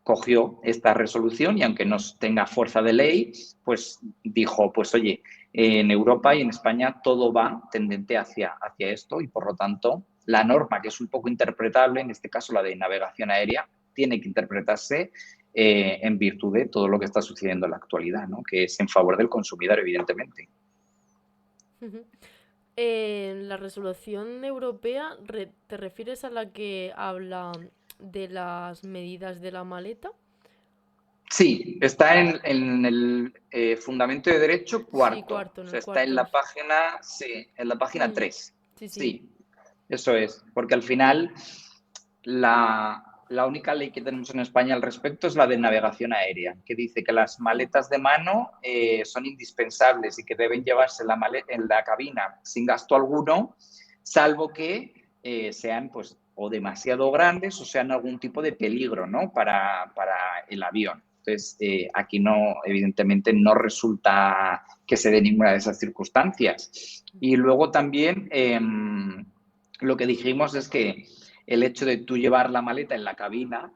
cogió esta resolución y aunque no tenga fuerza de ley, pues dijo, pues oye, en Europa y en España todo va tendente hacia esto y por lo tanto la norma, que es un poco interpretable, en este caso la de navegación aérea, tiene que interpretarse en virtud de todo lo que está sucediendo en la actualidad, ¿no? Que es en favor del consumidor, evidentemente. En la resolución europea, ¿te refieres a la que habla de las medidas de la maleta? Sí, está en el fundamento de derecho Sí, cuarto. cuarto, O en sea, el está en cuarto. la página, sí, en la página 3. Sí, sí. Sí, eso es. Porque al final la única ley que tenemos en España al respecto es la de navegación aérea, que dice que las maletas de mano son indispensables y que deben llevarse en la cabina sin gasto alguno, salvo que sean pues o demasiado grandes o sean algún tipo de peligro, ¿no? para el avión. Entonces, aquí no, evidentemente, no resulta que se dé ninguna de esas circunstancias. Y luego también lo que dijimos es que el hecho de tú llevar la maleta en la cabina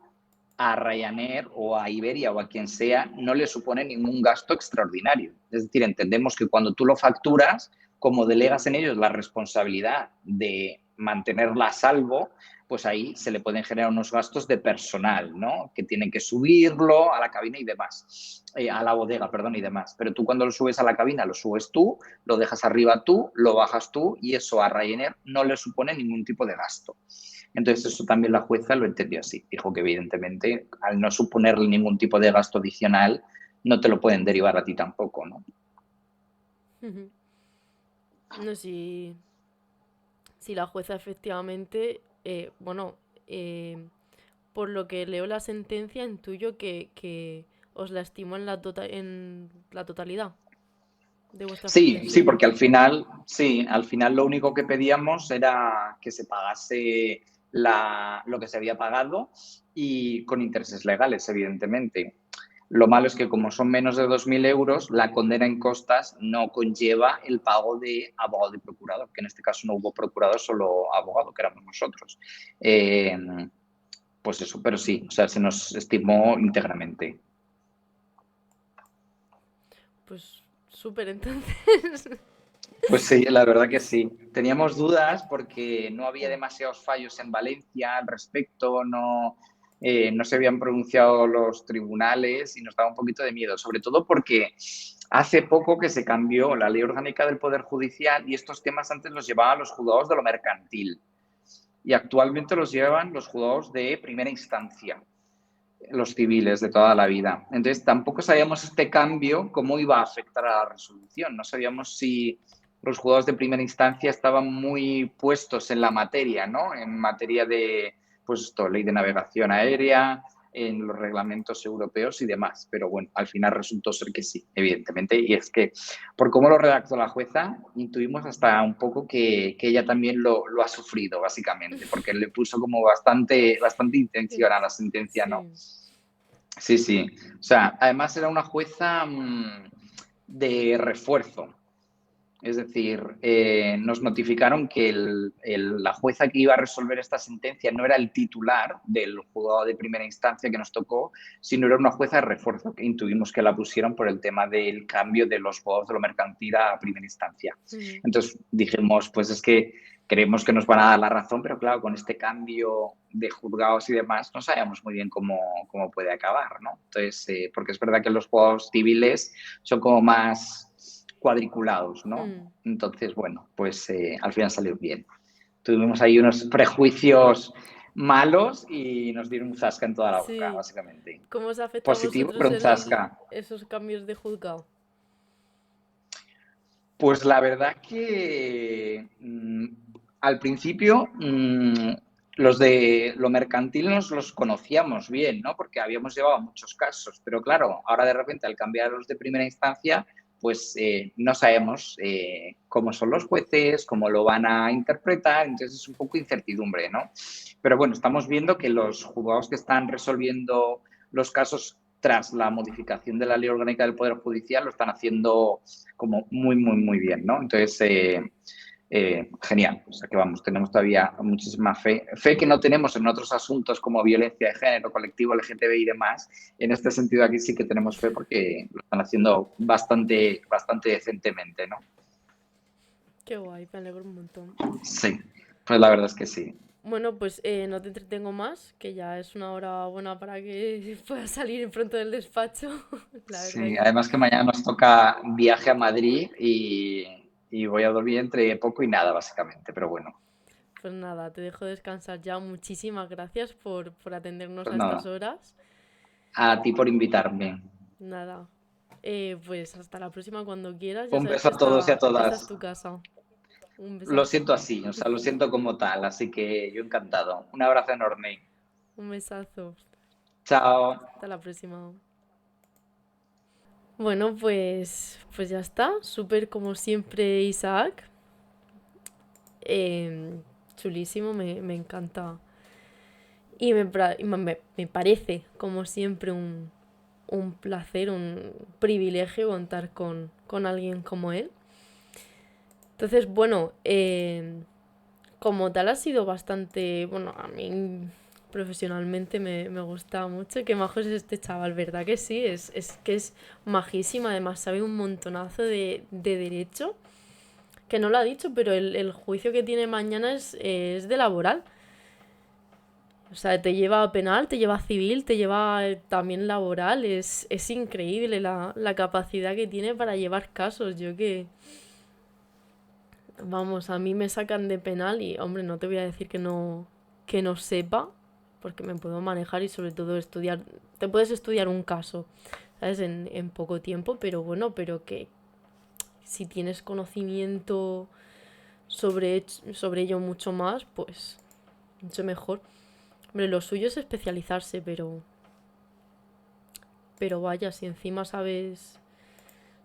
a Ryanair o a Iberia o a quien sea no le supone ningún gasto extraordinario. Es decir, entendemos que cuando tú lo facturas, como delegas en ellos la responsabilidad de mantenerla a salvo, pues ahí se le pueden generar unos gastos de personal, ¿no? Que tienen que subirlo a la cabina y demás, a la bodega, perdón, y demás. Pero tú cuando lo subes a la cabina, lo subes tú, lo dejas arriba tú, lo bajas tú y eso a Ryanair no le supone ningún tipo de gasto. Entonces eso también la jueza lo entendió así. Dijo que evidentemente al no suponerle ningún tipo de gasto adicional, no te lo pueden derivar a ti tampoco, ¿no? Ujú. No sé si la jueza efectivamente, bueno, por lo que leo la sentencia, intuyo que os la estimó en la totalidad de vuestras Sí, sí, porque pretensiones. al final, sí, al final lo único que pedíamos era que se pagase lo que se había pagado y con intereses legales, evidentemente. Lo malo es que como son menos de 2.000 euros, la condena en costas no conlleva el pago de abogado y procurador, que en este caso no hubo procurador, solo abogado, que éramos nosotros. Eh, pues eso, pero sí, o sea, se nos estimó íntegramente. Pues súper entonces. Pues sí, la verdad que sí. Teníamos dudas porque no había Mm. demasiados fallos en Valencia al respecto, no se habían pronunciado los tribunales y nos daba un poquito de miedo, sobre todo porque hace poco que se cambió la ley orgánica del Poder Judicial y estos temas antes los llevaban los juzgados de lo mercantil y actualmente los llevan los juzgados de primera instancia, los civiles de toda la vida. Entonces, tampoco sabíamos este cambio, cómo iba a afectar a la resolución. No sabíamos si los juzgados de primera instancia estaban muy puestos en la materia, ¿no? En materia de, pues esto, ley de navegación aérea, en los reglamentos europeos y demás. Pero bueno, al final resultó ser que sí, evidentemente. Y es que, por cómo lo redactó la jueza, intuimos hasta un poco que ella también lo ha sufrido, básicamente, porque le puso como bastante intención a la sentencia, ¿no? Sí. Sí, sí. O sea, además era una jueza de refuerzo. Es decir, nos notificaron que la jueza que iba a resolver esta sentencia no era el titular del juzgado de primera instancia que nos tocó, sino era una jueza de refuerzo que intuimos que la pusieron por el tema del cambio de los juzgados de lo mercantil a primera instancia. Ujú. Entonces dijimos, pues es que creemos que nos van a dar la razón, pero claro, con este cambio de juzgados y demás no sabemos muy bien cómo puede acabar, ¿no? Entonces, porque es verdad que los juzgados civiles son como más cuadriculados, ¿no? Mm. Entonces, bueno, pues al final salió bien. Tuvimos ahí unos prejuicios malos y nos dieron un zasca en toda la boca, Sí. básicamente. ¿Cómo os afecta a Positivo, vosotros pero un zasca. esos cambios de juzgado? Pues la verdad que al principio los de lo mercantil nos los conocíamos bien, ¿no? Porque habíamos llevado muchos casos, pero claro, ahora de repente al cambiar a los de primera instancia, pues no sabemos cómo son los jueces, cómo lo van a interpretar, entonces es un poco incertidumbre, ¿no? Pero bueno, estamos viendo que los juzgados que están resolviendo los casos tras la modificación de la Ley Orgánica del Poder Judicial lo están haciendo como muy bien, ¿no? Entonces, genial. O sea que vamos, tenemos todavía muchísima fe que no tenemos en otros asuntos como violencia de género, colectivo LGTBI y demás. En este sentido aquí sí que tenemos fe porque lo están haciendo bastante decentemente, ¿no? Qué guay, me alegro un montón. Sí, pues la verdad es que sí. Bueno, pues no te entretengo más, que ya es una hora buena para que puedas salir pronto del despacho. La verdad Sí, que... además que mañana nos toca viaje a Madrid y voy a dormir entre poco y nada, básicamente, pero bueno, Pues nada, te dejo descansar ya. Muchísimas gracias por atendernos pues a estas nada, horas. a ti por invitarme. Nada. Pues hasta la próxima cuando quieras. Ya Un sabes beso que a todos y a esta es todas. tu casa. Un Lo besazo. siento así, o sea, lo siento como tal, así que yo encantado. Un abrazo enorme. Un besazo. Chao. Hasta la próxima. Bueno, pues ya está. Súper como siempre, Isaac. Em, Chulísimo, me encanta. Y me parece, como siempre, un placer, un privilegio contar con alguien como él. Entonces, bueno, como tal ha sido bastante, bueno, a mí profesionalmente me gusta mucho. Qué majo es este chaval, ¿verdad que sí? Es que es majísima, además sabe un montonazo de derecho, que no lo ha dicho, pero el juicio que tiene mañana es de laboral. O sea, te lleva a penal, te lleva a civil, te lleva también laboral. Es increíble la capacidad que tiene para llevar casos. Yo que, vamos, a mí me sacan de penal y, hombre, no te voy a decir que no sepa, porque me puedo manejar y sobre todo estudiar. Te puedes estudiar un caso, ¿sabes? En poco tiempo, pero bueno, pero que si tienes conocimiento sobre ello mucho más, pues mucho mejor. Hombre, lo suyo es especializarse, pero vaya, si encima sabes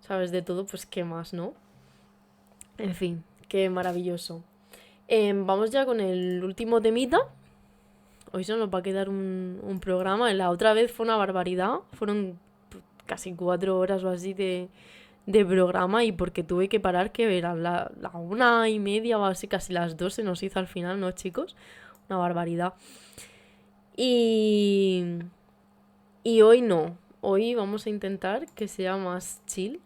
de todo, pues qué más, ¿no? En fin, qué maravilloso. Vamos ya con el último temita. Hoy se nos va a quedar un programa. La otra vez fue una barbaridad. Fueron casi 4 horas o así de programa, y porque tuve que parar, que era la 1:30 o así, casi las 2 se nos hizo al final, ¿no, chicos? Una barbaridad. Y hoy no. Hoy vamos a intentar que sea más chill.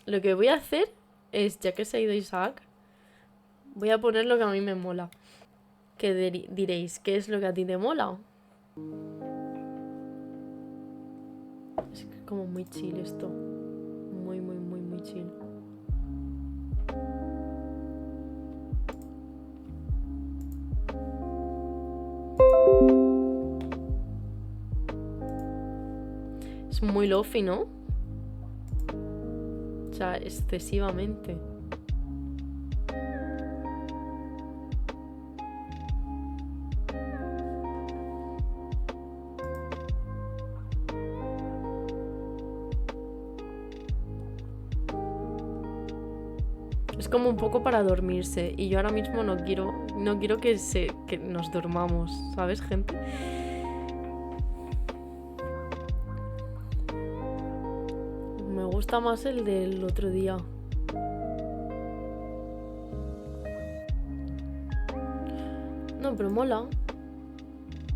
Lo que voy a hacer es, ya que se ha ido Isaac, voy a poner lo que a mí me mola. Que diréis, ¿qué es lo que a ti te mola? Es que es como muy chill esto. Muy, muy, muy, muy chill. Es muy lofi, ¿no? O sea, excesivamente. Es como un poco para dormirse, y yo ahora mismo no quiero que nos dormamos, ¿sabes, gente? Me gusta más el del otro día. No, pero mola.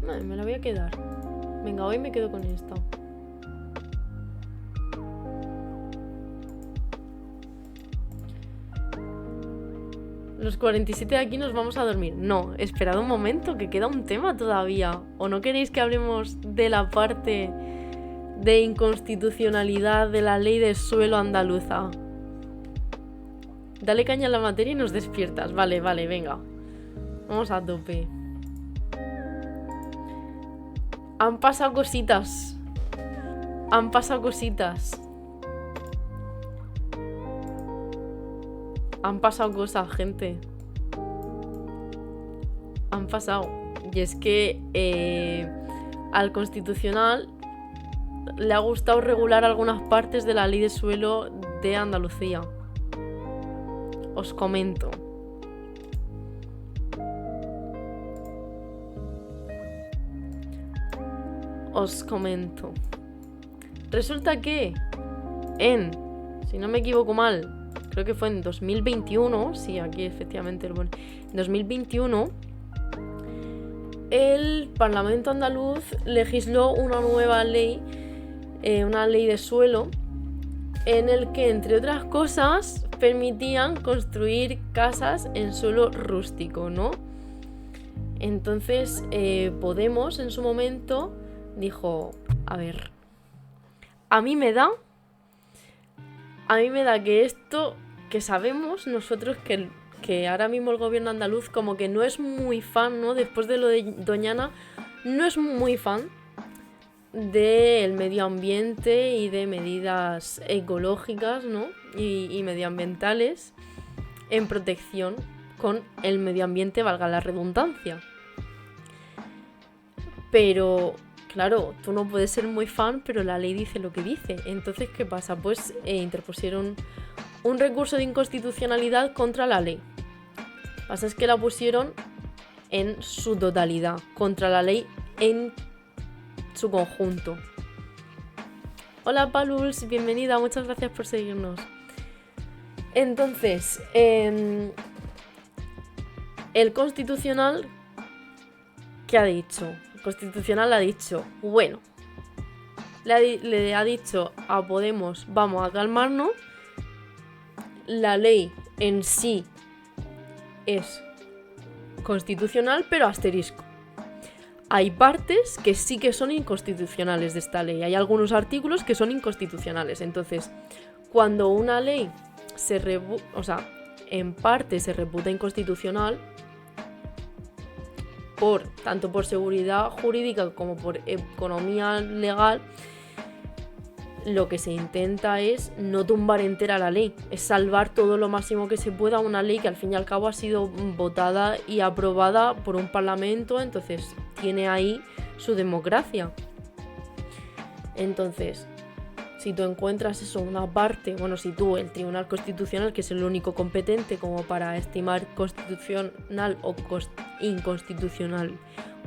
Me la voy a quedar. Venga, hoy me quedo con esta. Los 47 de aquí nos vamos a dormir. No, esperad un momento, que queda un tema todavía. ¿O no queréis que hablemos de la parte de inconstitucionalidad de la ley de suelo andaluza? Dale caña a la materia y nos despiertas. Vale, venga. Vamos a tope. Han pasado cositas. Han pasado cosas, gente. Han pasado. Y es que al Constitucional le ha gustado regular algunas partes de la ley de suelo de Andalucía. Os comento. Resulta que si no me equivoco mal, creo que fue en 2021, sí, aquí efectivamente lo pone, en 2021, el Parlamento andaluz legisló una nueva ley, una ley de suelo, en el que, entre otras cosas, permitían construir casas en suelo rústico, ¿no? Entonces, Podemos en su momento dijo, a ver, a mí me da que esto, que sabemos nosotros que ahora mismo el gobierno andaluz como que no es muy fan, ¿no? Después de lo de Doñana, no es muy fan del medio ambiente y de medidas ecológicas, ¿no? Y medioambientales en protección con el medio ambiente, valga la redundancia. Pero claro, tú no puedes ser muy fan, pero la ley dice lo que dice. Entonces, ¿qué pasa? Pues interpusieron un recurso de inconstitucionalidad contra la ley. Lo que pasa es que la pusieron en su totalidad, contra la ley en su conjunto. Hola Paluls, bienvenida, muchas gracias por seguirnos. Entonces, el Constitucional, ¿qué ha dicho? El Constitucional ha dicho, bueno, le ha dicho a Podemos, vamos a calmarnos, la ley en sí es constitucional, pero asterisco. Hay partes que sí que son inconstitucionales de esta ley, hay algunos artículos que son inconstitucionales. Entonces, cuando una ley en parte se reputa inconstitucional, tanto por seguridad jurídica como por economía legal, lo que se intenta es no tumbar entera la ley, es salvar todo lo máximo que se pueda una ley que al fin y al cabo ha sido votada y aprobada por un parlamento, entonces tiene ahí su democracia. Entonces, si tú encuentras eso, una parte, bueno, si tú, el Tribunal Constitucional, que es el único competente como para estimar constitucional o inconstitucional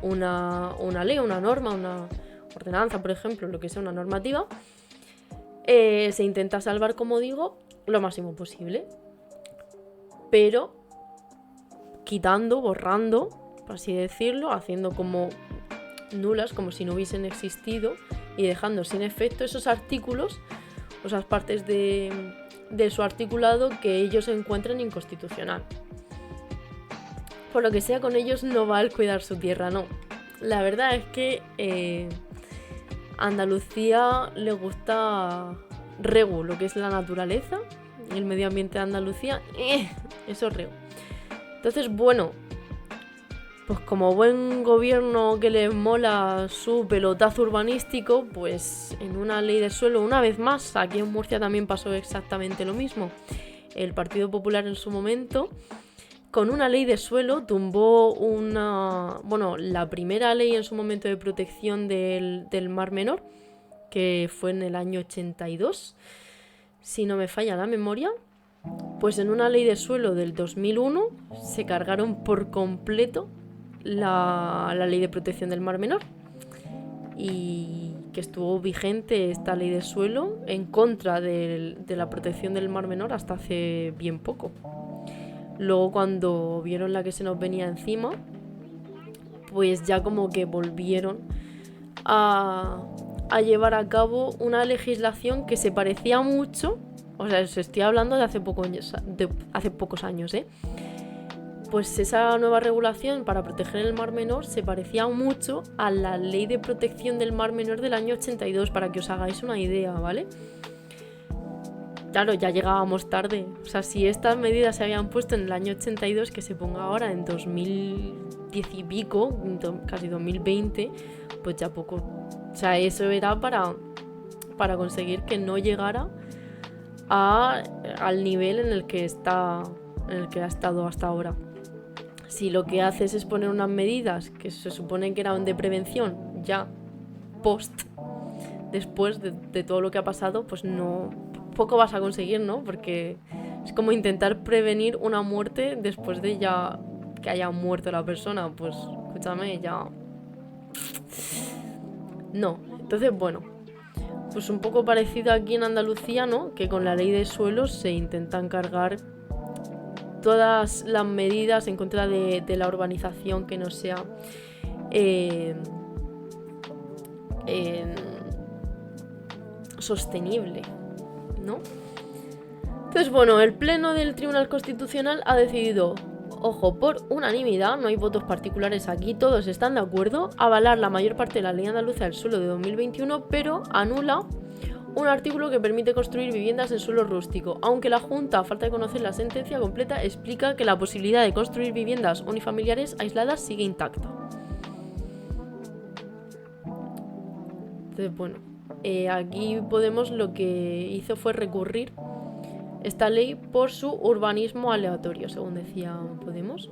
una ley, una norma, una ordenanza, por ejemplo, lo que sea, una normativa, se intenta salvar, como digo, lo máximo posible, pero quitando, borrando, por así decirlo, haciendo como nulas, como si no hubiesen existido, y dejando sin efecto esos artículos, o esas partes de su articulado que ellos encuentran inconstitucional. Por lo que sea, con ellos no va el cuidar su tierra, no. La verdad es que Andalucía le gusta regu, lo que es la naturaleza, el medio ambiente de Andalucía, eso es regu. Entonces, bueno, pues como buen gobierno que les mola su pelotazo urbanístico, pues en una ley de suelo, una vez más, aquí en Murcia también pasó exactamente lo mismo. El Partido Popular en su momento, con una ley de suelo, tumbó la primera ley en su momento de protección del Mar Menor, que fue en el año 82, si no me falla la memoria. Pues en una ley de suelo del 2001 se cargaron por completo la ley de protección del Mar Menor, y que estuvo vigente esta ley de suelo en contra de la protección del Mar Menor hasta hace bien poco. Luego, cuando vieron la que se nos venía encima, pues ya como que volvieron a llevar a cabo una legislación que se parecía mucho, o sea, os estoy hablando de hace pocos años, pues esa nueva regulación para proteger el Mar Menor se parecía mucho a la Ley de Protección del Mar Menor del año 82, para que os hagáis una idea, ¿vale? Claro, ya llegábamos tarde. O sea, si estas medidas se habían puesto en el año 82, que se ponga ahora en 2010 y pico, casi 2020, pues ya poco. O sea, eso era para conseguir que no llegara al nivel en el que ha estado hasta ahora. Si lo que haces es poner unas medidas que se supone que eran de prevención, ya después de todo lo que ha pasado, pues no, poco vas a conseguir, ¿no? Porque es como intentar prevenir una muerte después de ya que haya muerto la persona. Pues escúchame, ya no. Entonces, bueno, pues un poco parecido aquí en Andalucía, ¿no? Que con la ley de suelos se intentan cargar todas las medidas en contra de la urbanización que no sea sostenible, ¿no? Entonces, bueno, el Pleno del Tribunal Constitucional ha decidido, ojo, por unanimidad, no hay votos particulares aquí, todos están de acuerdo, avalar la mayor parte de la Ley Andaluza del Suelo de 2021, pero anula un artículo que permite construir viviendas en suelo rústico, aunque la Junta, a falta de conocer la sentencia completa, explica que la posibilidad de construir viviendas unifamiliares aisladas sigue intacta. Entonces, bueno, aquí Podemos lo que hizo fue recurrir esta ley por su urbanismo aleatorio, según decía Podemos.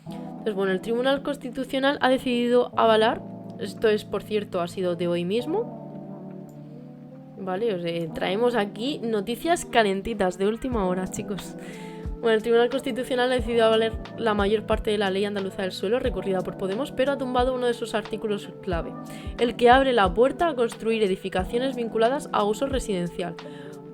Entonces, bueno, el Tribunal Constitucional ha decidido avalar, esto es, por cierto, ha sido de hoy mismo, ¿vale? Os traemos aquí noticias calentitas de última hora, chicos. Bueno, el Tribunal Constitucional ha decidido avalar la mayor parte de la Ley Andaluza del Suelo recurrida por Podemos, pero ha tumbado uno de sus artículos clave, el que abre la puerta a construir edificaciones vinculadas a uso residencial.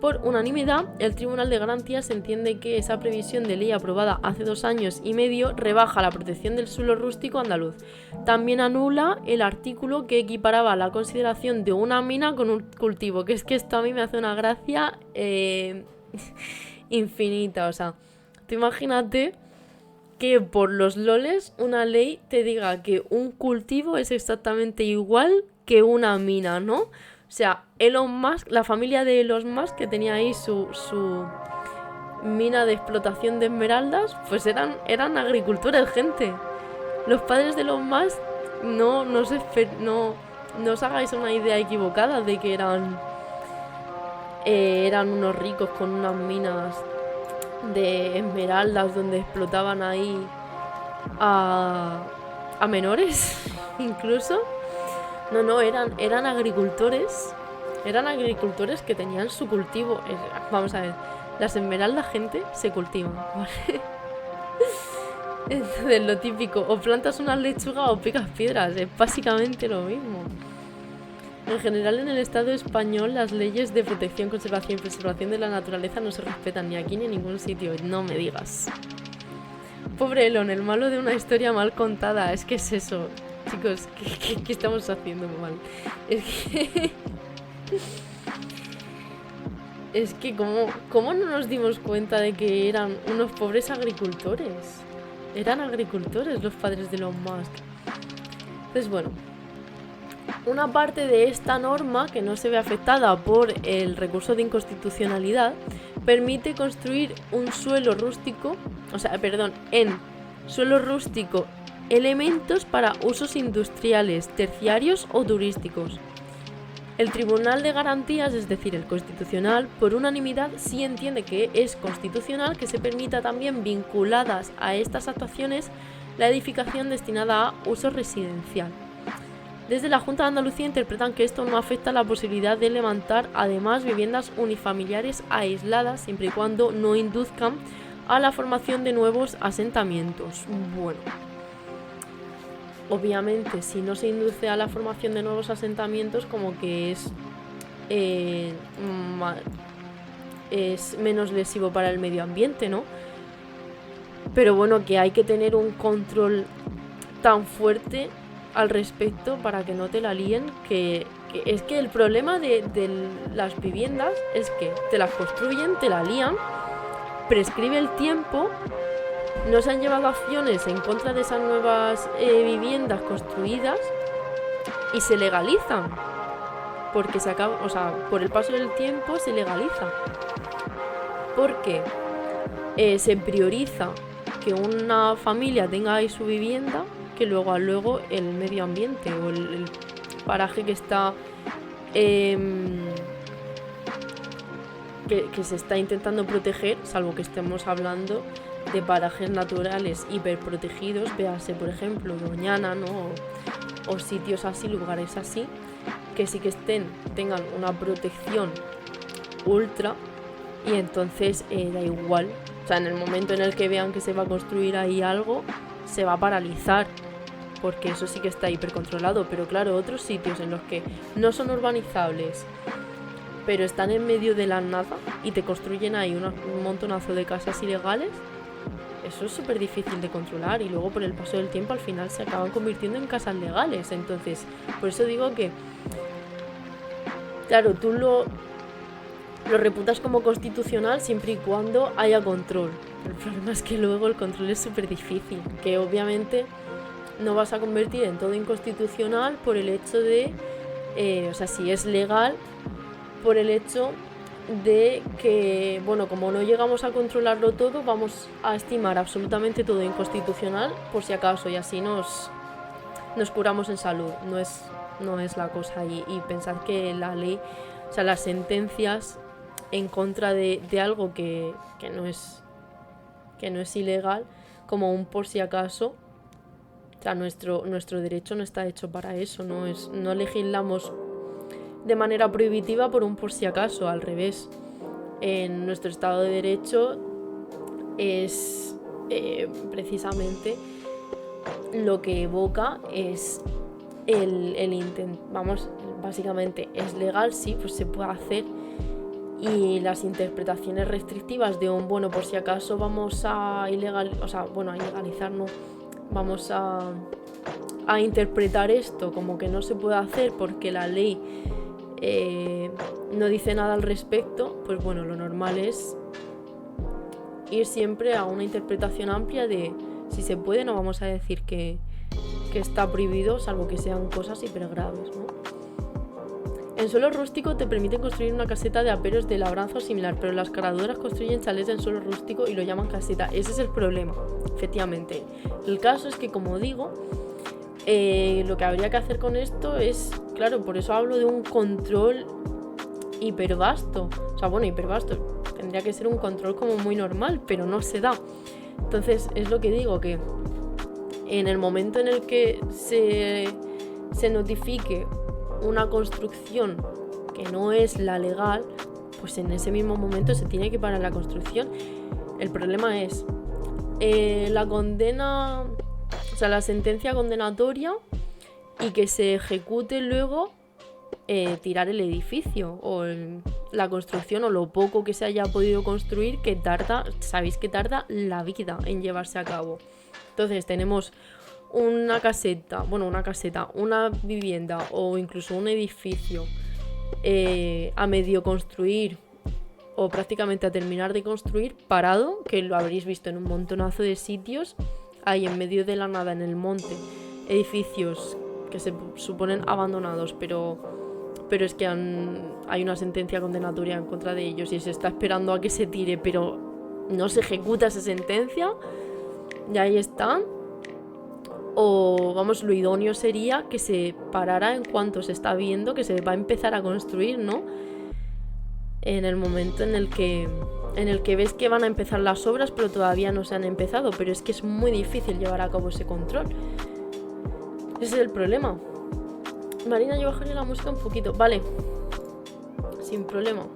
Por unanimidad, el Tribunal de Garantías entiende que esa previsión de ley aprobada hace 2 años y medio rebaja la protección del suelo rústico andaluz. También anula el artículo que equiparaba la consideración de una mina con un cultivo, que es que esto a mí me hace una gracia infinita. O sea, tú imagínate que por los loles una ley te diga que un cultivo es exactamente igual que una mina, ¿no? O sea, Elon Musk, la familia de Elon Musk, que tenía ahí su mina de explotación de esmeraldas, pues eran agricultores, gente. Los padres de Elon Musk no os hagáis una idea equivocada de que eran eran unos ricos con unas minas de esmeraldas donde explotaban ahí a menores, incluso. No, eran agricultores. Eran agricultores que tenían su cultivo. Vamos a ver, las esmeraldas, gente, se cultivan, ¿vale? Entonces, lo típico, o plantas una lechuga o picas piedras, es básicamente lo mismo. En general, en el Estado español, las leyes de protección, conservación y preservación de la naturaleza no se respetan ni aquí ni en ningún sitio, no me digas. Pobre Elon, el malo de una historia mal contada, es que es eso. Chicos, ¿qué estamos haciendo mal? Es que ¿cómo no nos dimos cuenta de que eran unos pobres agricultores? Eran agricultores los padres de Elon Musk. Entonces, bueno, una parte de esta norma que no se ve afectada por el recurso de inconstitucionalidad permite construir en suelo rústico elementos para usos industriales, terciarios o turísticos. El Tribunal de Garantías, es decir, el Constitucional, por unanimidad sí entiende que es constitucional que se permita también vinculadas a estas actuaciones la edificación destinada a uso residencial. Desde la Junta de Andalucía interpretan que esto no afecta a la posibilidad de levantar además viviendas unifamiliares aisladas siempre y cuando no induzcan a la formación de nuevos asentamientos. Bueno, obviamente si no se induce a la formación de nuevos asentamientos como que es menos lesivo para el medio ambiente, ¿no? Pero bueno, que hay que tener un control tan fuerte al respecto para que no te la líen, que es que el problema de las viviendas es que te las construyen, te la lían, prescribe el tiempo, no se han llevado acciones en contra de esas nuevas viviendas construidas y se legalizan porque se acaba, o sea, por el paso del tiempo se legaliza porque se prioriza que una familia tenga ahí su vivienda que luego el medio ambiente o el paraje que está que se está intentando proteger, salvo que estemos hablando de parajes naturales hiperprotegidos, véase por ejemplo Doñana, ¿no? o sitios así, lugares así, que sí que tengan una protección ultra y entonces da igual, o sea, en el momento en el que vean que se va a construir ahí algo, se va a paralizar, porque eso sí que está hipercontrolado. Pero claro, otros sitios en los que no son urbanizables, pero están en medio de la nada y te construyen ahí un montonazo de casas ilegales, eso es súper difícil de controlar y luego por el paso del tiempo al final se acaban convirtiendo en casas legales. Entonces, por eso digo que, claro, tú lo reputas como constitucional siempre y cuando haya control. El problema es que luego el control es súper difícil, que obviamente no vas a convertir en todo inconstitucional por el hecho de, o sea, si es legal, por el hecho de que, bueno, como no llegamos a controlarlo todo, vamos a estimar absolutamente todo inconstitucional por si acaso y así nos curamos en salud. No es la cosa y pensar que la ley, o sea, las sentencias en contra de algo que no es ilegal, como un por si acaso. O sea, nuestro derecho no está hecho para eso, no legislamos de manera prohibitiva por un por si acaso, al revés. En nuestro Estado de Derecho es precisamente lo que evoca es el intento, vamos, básicamente es legal, sí, pues se puede hacer, y las interpretaciones restrictivas de un bueno por si acaso vamos a ilegalizar, no, vamos a interpretar esto como que no se puede hacer porque la ley no dice nada al respecto, pues bueno, lo normal es ir siempre a una interpretación amplia de si se puede, no vamos a decir que está prohibido, salvo que sean cosas hiper graves, ¿no? En suelo rústico te permiten construir una caseta de aperos de labranza o similar, pero las caradoras construyen chalés en suelo rústico y lo llaman caseta. Ese es el problema, efectivamente. El caso es que, como digo, lo que habría que hacer con esto es, claro, por eso hablo de un control hipervasto. O sea, bueno, hipervasto. Tendría que ser un control como muy normal, pero no se da. Entonces, es lo que digo, que en el momento en el que se notifique una construcción que no es la legal, pues en ese mismo momento se tiene que parar la construcción. El problema es la condena, o sea, la sentencia condenatoria y que se ejecute luego tirar el edificio o la construcción o lo poco que se haya podido construir, que tarda, sabéis que tarda la vida en llevarse a cabo. Entonces tenemos una caseta, una vivienda o incluso un edificio a medio construir o prácticamente a terminar de construir, parado, que lo habréis visto en un montonazo de sitios, ahí en medio de la nada, en el monte, edificios que se suponen abandonados, pero es que hay una sentencia condenatoria en contra de ellos y se está esperando a que se tire, pero no se ejecuta esa sentencia, y ahí están. O, vamos, lo idóneo sería que se parara en cuanto se está viendo que se va a empezar a construir, ¿no? En el momento en el que ves que van a empezar las obras, pero todavía no se han empezado. Pero es que es muy difícil llevar a cabo ese control. Ese es el problema. Marina, yo bajaré la música un poquito. Vale. Sin problema.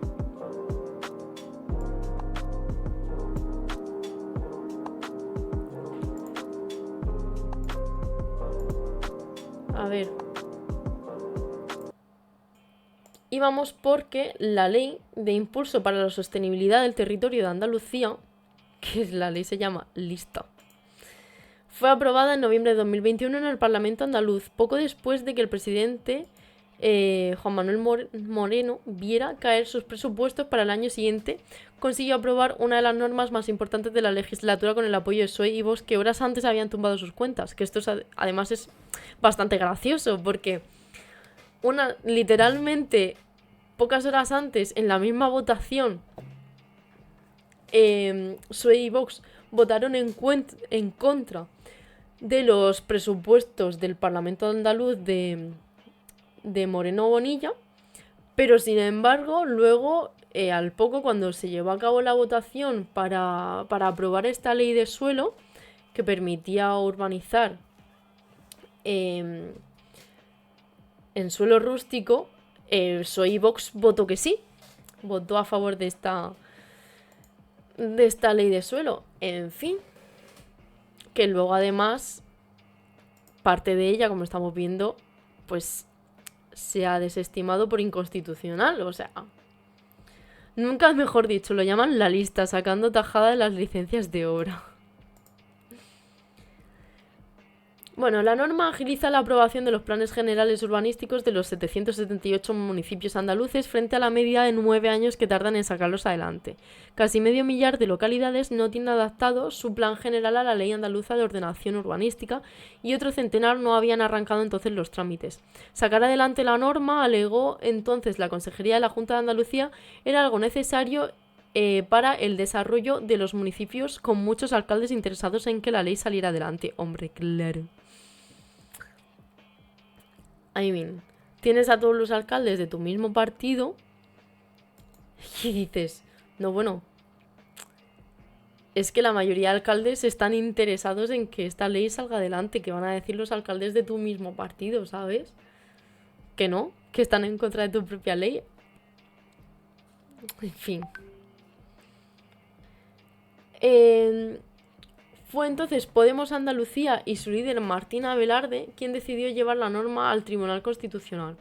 A ver. Y vamos porque la Ley de Impulso para la Sostenibilidad del Territorio de Andalucía, que la ley se llama Lista, fue aprobada en noviembre de 2021 en el Parlamento andaluz, poco después de que el presidente Juan Manuel Moreno viera caer sus presupuestos para el año siguiente. Consiguió aprobar una de las normas más importantes de la legislatura con el apoyo de PSOE y Vox, que horas antes habían tumbado sus cuentas. Que esto además es bastante gracioso, porque literalmente pocas horas antes, en la misma votación, PSOE y Vox votaron en contra de los presupuestos del Parlamento andaluz de Moreno Bonilla, pero sin embargo luego al poco, cuando se llevó a cabo la votación para aprobar esta ley de suelo que permitía urbanizar en suelo rústico, PSOE y Vox votó que sí, votó a favor de esta ley de suelo. En fin, que luego además parte de ella, como estamos viendo, pues se ha desestimado por inconstitucional. O sea, nunca mejor dicho, lo llaman la lista, sacando tajada de las licencias de obra. Bueno, la norma agiliza la aprobación de los planes generales urbanísticos de los 778 municipios andaluces frente a la media de 9 años que tardan en sacarlos adelante. Casi medio millar de localidades no tienen adaptado su plan general a la Ley Andaluza de Ordenación Urbanística y otro centenar no habían arrancado entonces los trámites. Sacar adelante la norma, alegó entonces la Consejería de la Junta de Andalucía, era algo necesario para el desarrollo de los municipios, con muchos alcaldes interesados en que la ley saliera adelante. Hombre, claro. I mean, tienes a todos los alcaldes de tu mismo partido y dices, no, bueno, es que la mayoría de alcaldes están interesados en que esta ley salga adelante. ¿Qué van a decir los alcaldes de tu mismo partido, sabes? Que no, que están en contra de tu propia ley. En fin. Fue entonces Podemos Andalucía y su líder Martina Velarde quien decidió llevar la norma al Tribunal Constitucional.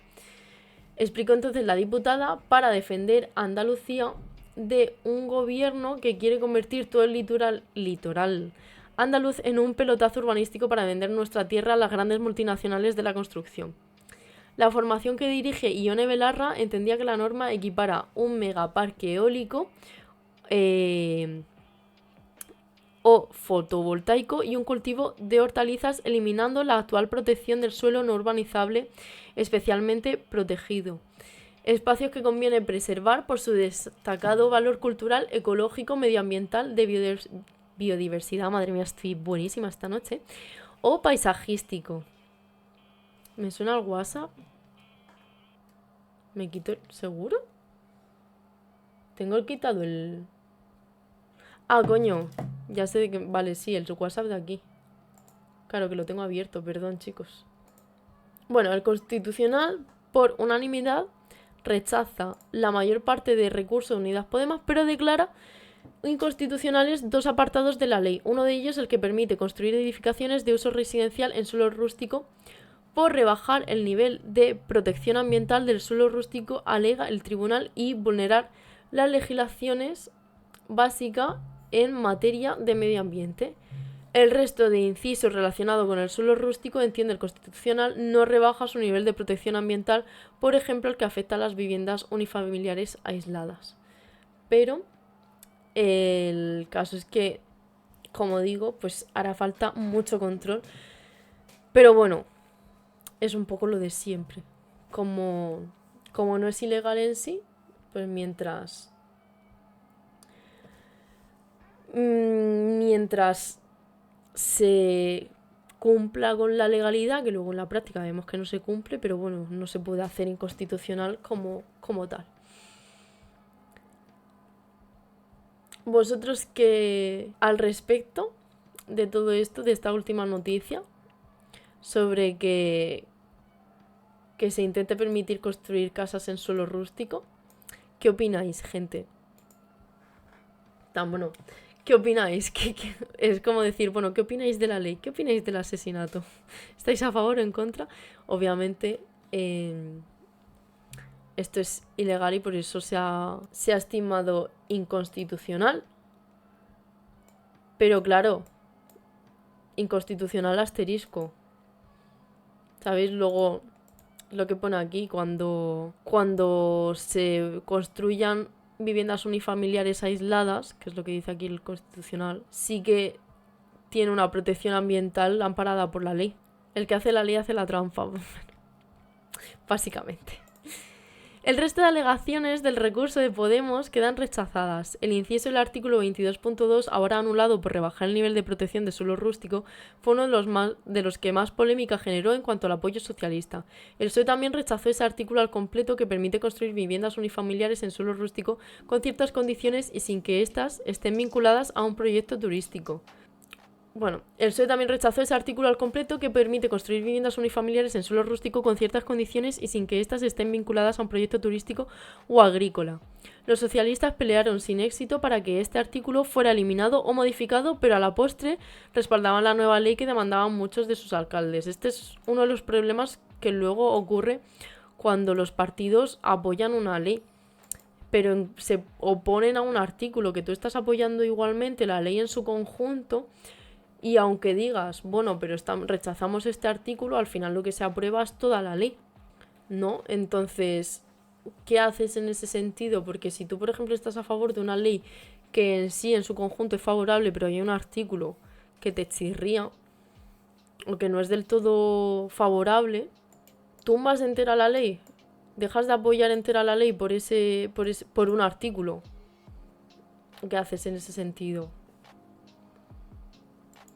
Explicó entonces la diputada, para defender a Andalucía de un gobierno que quiere convertir todo el litoral andaluz en un pelotazo urbanístico para vender nuestra tierra a las grandes multinacionales de la construcción. La formación que dirige Ione Belarra entendía que la norma equipara un megaparque eólico o fotovoltaico y un cultivo de hortalizas, eliminando la actual protección del suelo no urbanizable, especialmente protegido. Espacios que conviene preservar por su destacado valor cultural, ecológico, medioambiental, de biodiversidad, madre mía, estoy buenísima esta noche, o paisajístico. ¿Me suena el WhatsApp? ¿Me quito el seguro? Tengo quitado el... Ah, coño. Ya sé de qué... Vale, sí, el WhatsApp de aquí. Claro que lo tengo abierto, perdón, chicos. Bueno, el Constitucional, por unanimidad, rechaza la mayor parte de recursos de Unidas Podemos, pero declara inconstitucionales dos apartados de la ley. Uno de ellos, el que permite construir edificaciones de uso residencial en suelo rústico por rebajar el nivel de protección ambiental del suelo rústico, alega el tribunal, y vulnerar las legislaciones básicas en materia de medio ambiente. El resto de incisos relacionados con el suelo rústico, entiende el Constitucional, no rebaja su nivel de protección ambiental, por ejemplo, el que afecta a las viviendas unifamiliares aisladas. Pero el caso es que, como digo, pues hará falta mucho control. Pero bueno, es un poco lo de siempre. Como no es ilegal en sí, pues mientras se cumpla con la legalidad, que luego en la práctica vemos que no se cumple, pero bueno, no se puede hacer inconstitucional como tal. ¿Vosotros qué al respecto de todo esto, de esta última noticia, sobre que se intente permitir construir casas en suelo rústico? ¿Qué opináis, gente? Bueno, ¿qué opináis? Es como decir, bueno, ¿qué opináis de la ley? ¿Qué opináis del asesinato? ¿Estáis a favor o en contra? Obviamente, esto es ilegal y por eso se ha estimado inconstitucional. Pero claro, inconstitucional asterisco. ¿Sabéis? Luego, lo que pone aquí, cuando se construyan viviendas unifamiliares aisladas, que es lo que dice aquí el Constitucional, sí que tiene una protección ambiental amparada por la ley. El que hace la ley hace la trampa. Básicamente. El resto de alegaciones del recurso de Podemos quedan rechazadas. El inciso del artículo 22.2, ahora anulado por rebajar el nivel de protección de suelo rústico, fue uno de los que más polémica generó en cuanto al apoyo socialista. El PSOE también rechazó ese artículo al completo, que permite construir viviendas unifamiliares en suelo rústico con ciertas condiciones y sin que éstas estén vinculadas a un proyecto turístico. Bueno, el PSOE también rechazó ese artículo al completo, que permite construir viviendas unifamiliares en suelo rústico con ciertas condiciones y sin que éstas estén vinculadas a un proyecto turístico o agrícola. Los socialistas pelearon sin éxito para que este artículo fuera eliminado o modificado, pero a la postre respaldaban la nueva ley que demandaban muchos de sus alcaldes. Este es uno de los problemas que luego ocurre cuando los partidos apoyan una ley, pero se oponen a un artículo que tú estás apoyando igualmente, la ley en su conjunto. Y aunque digas, bueno, pero rechazamos este artículo, al final lo que se aprueba es toda la ley, ¿no? Entonces, ¿qué haces en ese sentido? Porque si tú, por ejemplo, estás a favor de una ley que en sí, en su conjunto, es favorable, pero hay un artículo que te chirría o que no es del todo favorable, ¿tumbas entera la ley? ¿Dejas de apoyar entera la ley por un artículo? ¿Qué haces en ese sentido?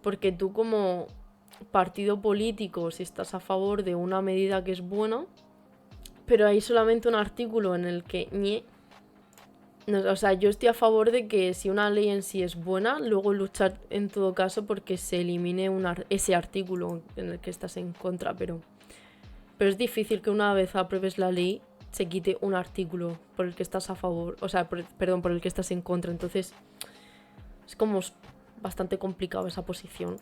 Porque tú, como partido político, si estás a favor de una medida que es buena, pero hay solamente un artículo en el que no, o sea, yo estoy a favor de que si una ley en sí es buena, luego luchar en todo caso porque se elimine ese artículo en el que estás en contra, pero es difícil que una vez apruebes la ley se quite un artículo por el que estás a favor, o sea, por el que estás en contra. Entonces es como bastante complicado esa posición.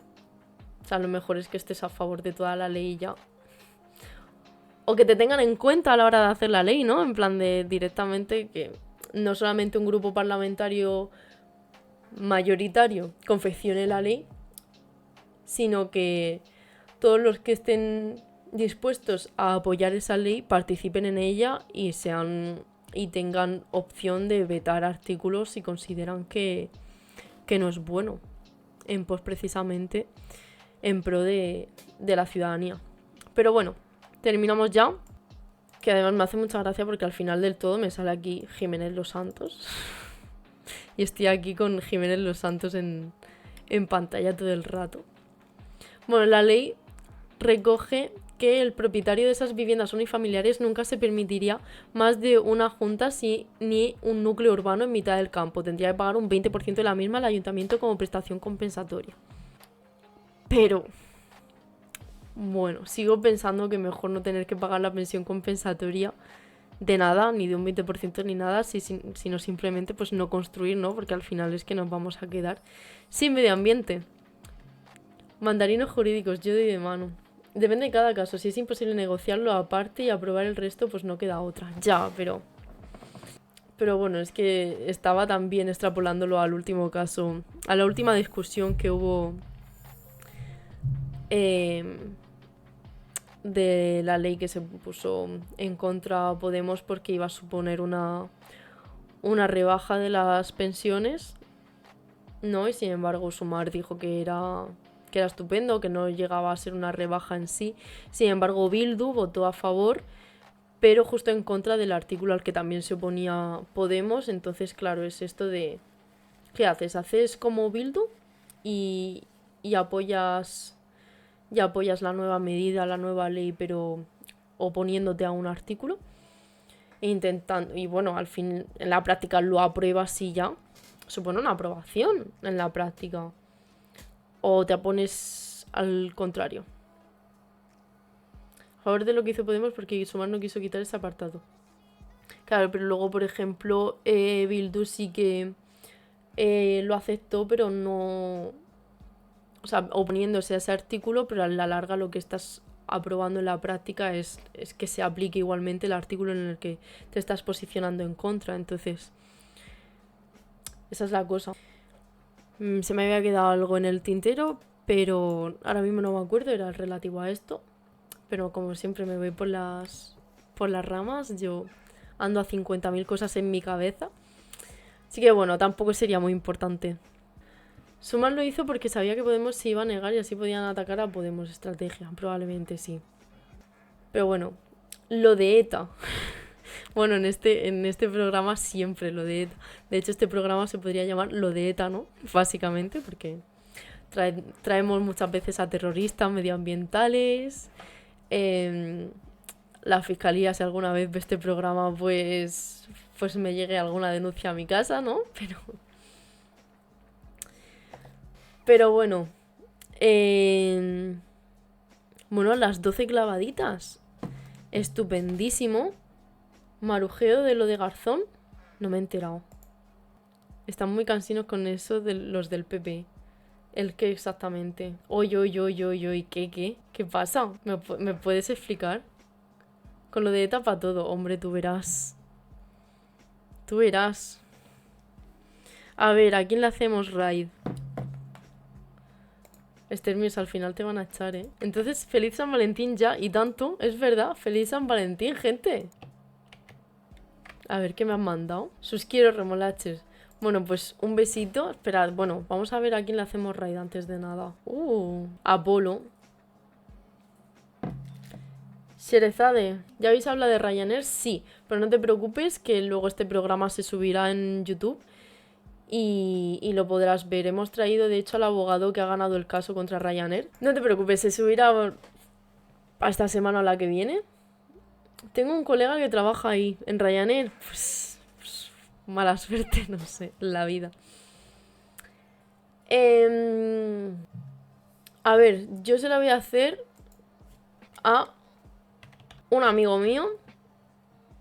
O sea, lo mejor es que estés a favor de toda la ley y ya. O que te tengan en cuenta a la hora de hacer la ley, ¿no? En plan de directamente que no solamente un grupo parlamentario mayoritario confeccione la ley, sino que todos los que estén dispuestos a apoyar esa ley participen en ella y tengan opción de vetar artículos si consideran que no es bueno, en pos precisamente en pro de la ciudadanía. Pero bueno, terminamos ya, que además me hace mucha gracia porque al final del todo me sale aquí Jiménez Los Santos y estoy aquí con Jiménez Los Santos en pantalla todo el rato. Bueno, la ley recoge que el propietario de esas viviendas unifamiliares nunca se permitiría más de una junta ni un núcleo urbano en mitad del campo. Tendría que pagar un 20% de la misma al ayuntamiento como prestación compensatoria. Pero, bueno, sigo pensando que mejor no tener que pagar la pensión compensatoria de nada, ni de un 20% ni nada, sino simplemente pues no construir, ¿no? Porque al final es que nos vamos a quedar sin medio ambiente. Mandarinos jurídicos, yo doy de mano. Depende de cada caso. Si es imposible negociarlo aparte y aprobar el resto, pues no queda otra. Ya, pero bueno, es que estaba también extrapolándolo al último caso, a la última discusión que hubo de la ley que se puso en contra Podemos porque iba a suponer una rebaja de las pensiones, ¿no? Y sin embargo Sumar dijo que era estupendo, que no llegaba a ser una rebaja en sí. Sin embargo Bildu votó a favor, pero justo en contra del artículo al que también se oponía Podemos. Entonces, claro, es esto de ¿qué haces? ¿Haces como Bildu y apoyas la nueva medida, la nueva ley, pero oponiéndote a un artículo e intentando, y bueno, al fin en la práctica lo apruebas y ya supone una aprobación en la práctica, o te opones al contrario? A favor de lo que hizo Podemos porque Sumar no quiso quitar ese apartado. Claro, pero luego, por ejemplo, Bildu sí que lo aceptó, pero no... O sea, oponiéndose a ese artículo, pero a la larga lo que estás aprobando en la práctica es que se aplique igualmente el artículo en el que te estás posicionando en contra. Entonces, esa es la cosa. Se me había quedado algo en el tintero, pero ahora mismo no me acuerdo, era relativo a esto. Pero como siempre me voy por las ramas, yo ando a 50.000 cosas en mi cabeza. Así que bueno, tampoco sería muy importante. Sumar lo hizo porque sabía que Podemos se iba a negar y así podían atacar a Podemos. Estrategia, probablemente sí. Pero bueno, lo de ETA. Bueno, en este programa siempre lo de ETA. De hecho, este programa se podría llamar lo de ETA, ¿no? Básicamente, porque traemos muchas veces a terroristas medioambientales. La fiscalía, si alguna vez ve este programa, pues me llegue alguna denuncia a mi casa, ¿no? Pero bueno, bueno, las 12 clavaditas. Estupendísimo. Marujeo de lo de Garzón. No me he enterado. Están muy cansinos con eso de los del PP. ¿El qué exactamente? Oy, ¿qué? ¿Qué pasa? ¿Me puedes explicar? Con lo de ETA para todo. Hombre, tú verás. Tú verás. A ver, ¿a quién le hacemos raid? Extermios, al final te van a echar, ¿eh? Entonces, feliz San Valentín ya. Y tanto, es verdad. Feliz San Valentín, gente. A ver, ¿qué me han mandado? Sus quiero remolaches. Bueno, pues un besito. Esperad, bueno, vamos a ver a quién le hacemos raid antes de nada. Apolo. Sherezade, ¿ya habéis hablado de Ryanair? Sí, pero no te preocupes que luego este programa se subirá en YouTube y lo podrás ver. Hemos traído, de hecho, al abogado que ha ganado el caso contra Ryanair. No te preocupes, se subirá a esta semana o la que viene. Tengo un colega que trabaja ahí, en Ryanair. Pues mala suerte, no sé, la vida. A ver, yo se la voy a hacer a un amigo mío.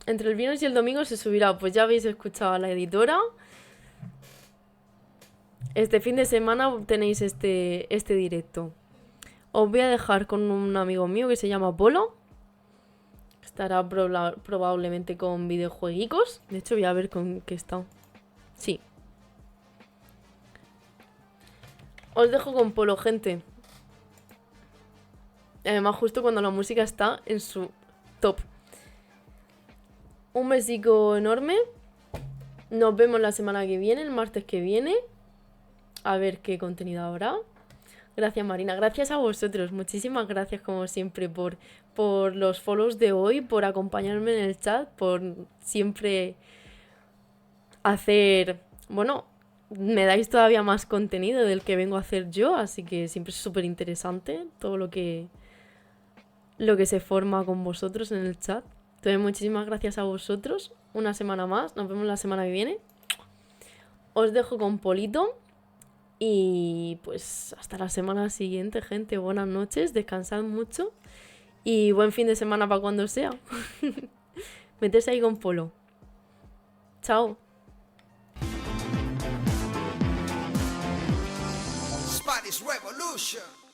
Entre el viernes y el domingo se subirá. Pues ya habéis escuchado a la editora. Este fin de semana tenéis este directo. Os voy a dejar con un amigo mío que se llama Polo. Estará probablemente con videojueguicos. De hecho voy a ver con qué está. Sí. Os dejo con Polo, gente. Además justo cuando la música está en su top. Un besico enorme. Nos vemos la semana que viene, el martes que viene. A ver qué contenido habrá. Gracias, Marina. Gracias a vosotros. Muchísimas gracias, como siempre, por los follows de hoy, por acompañarme en el chat, por siempre hacer... Bueno, me dais todavía más contenido del que vengo a hacer yo, así que siempre es súper interesante todo lo que lo que se forma con vosotros en el chat. Entonces, muchísimas gracias a vosotros. Una semana más. Nos vemos la semana que viene. Os dejo con Polito. Y pues hasta la semana siguiente, gente. Buenas noches. Descansad mucho. Y buen fin de semana para cuando sea. Meterse ahí con Polo. Chao. Spanish Revolution.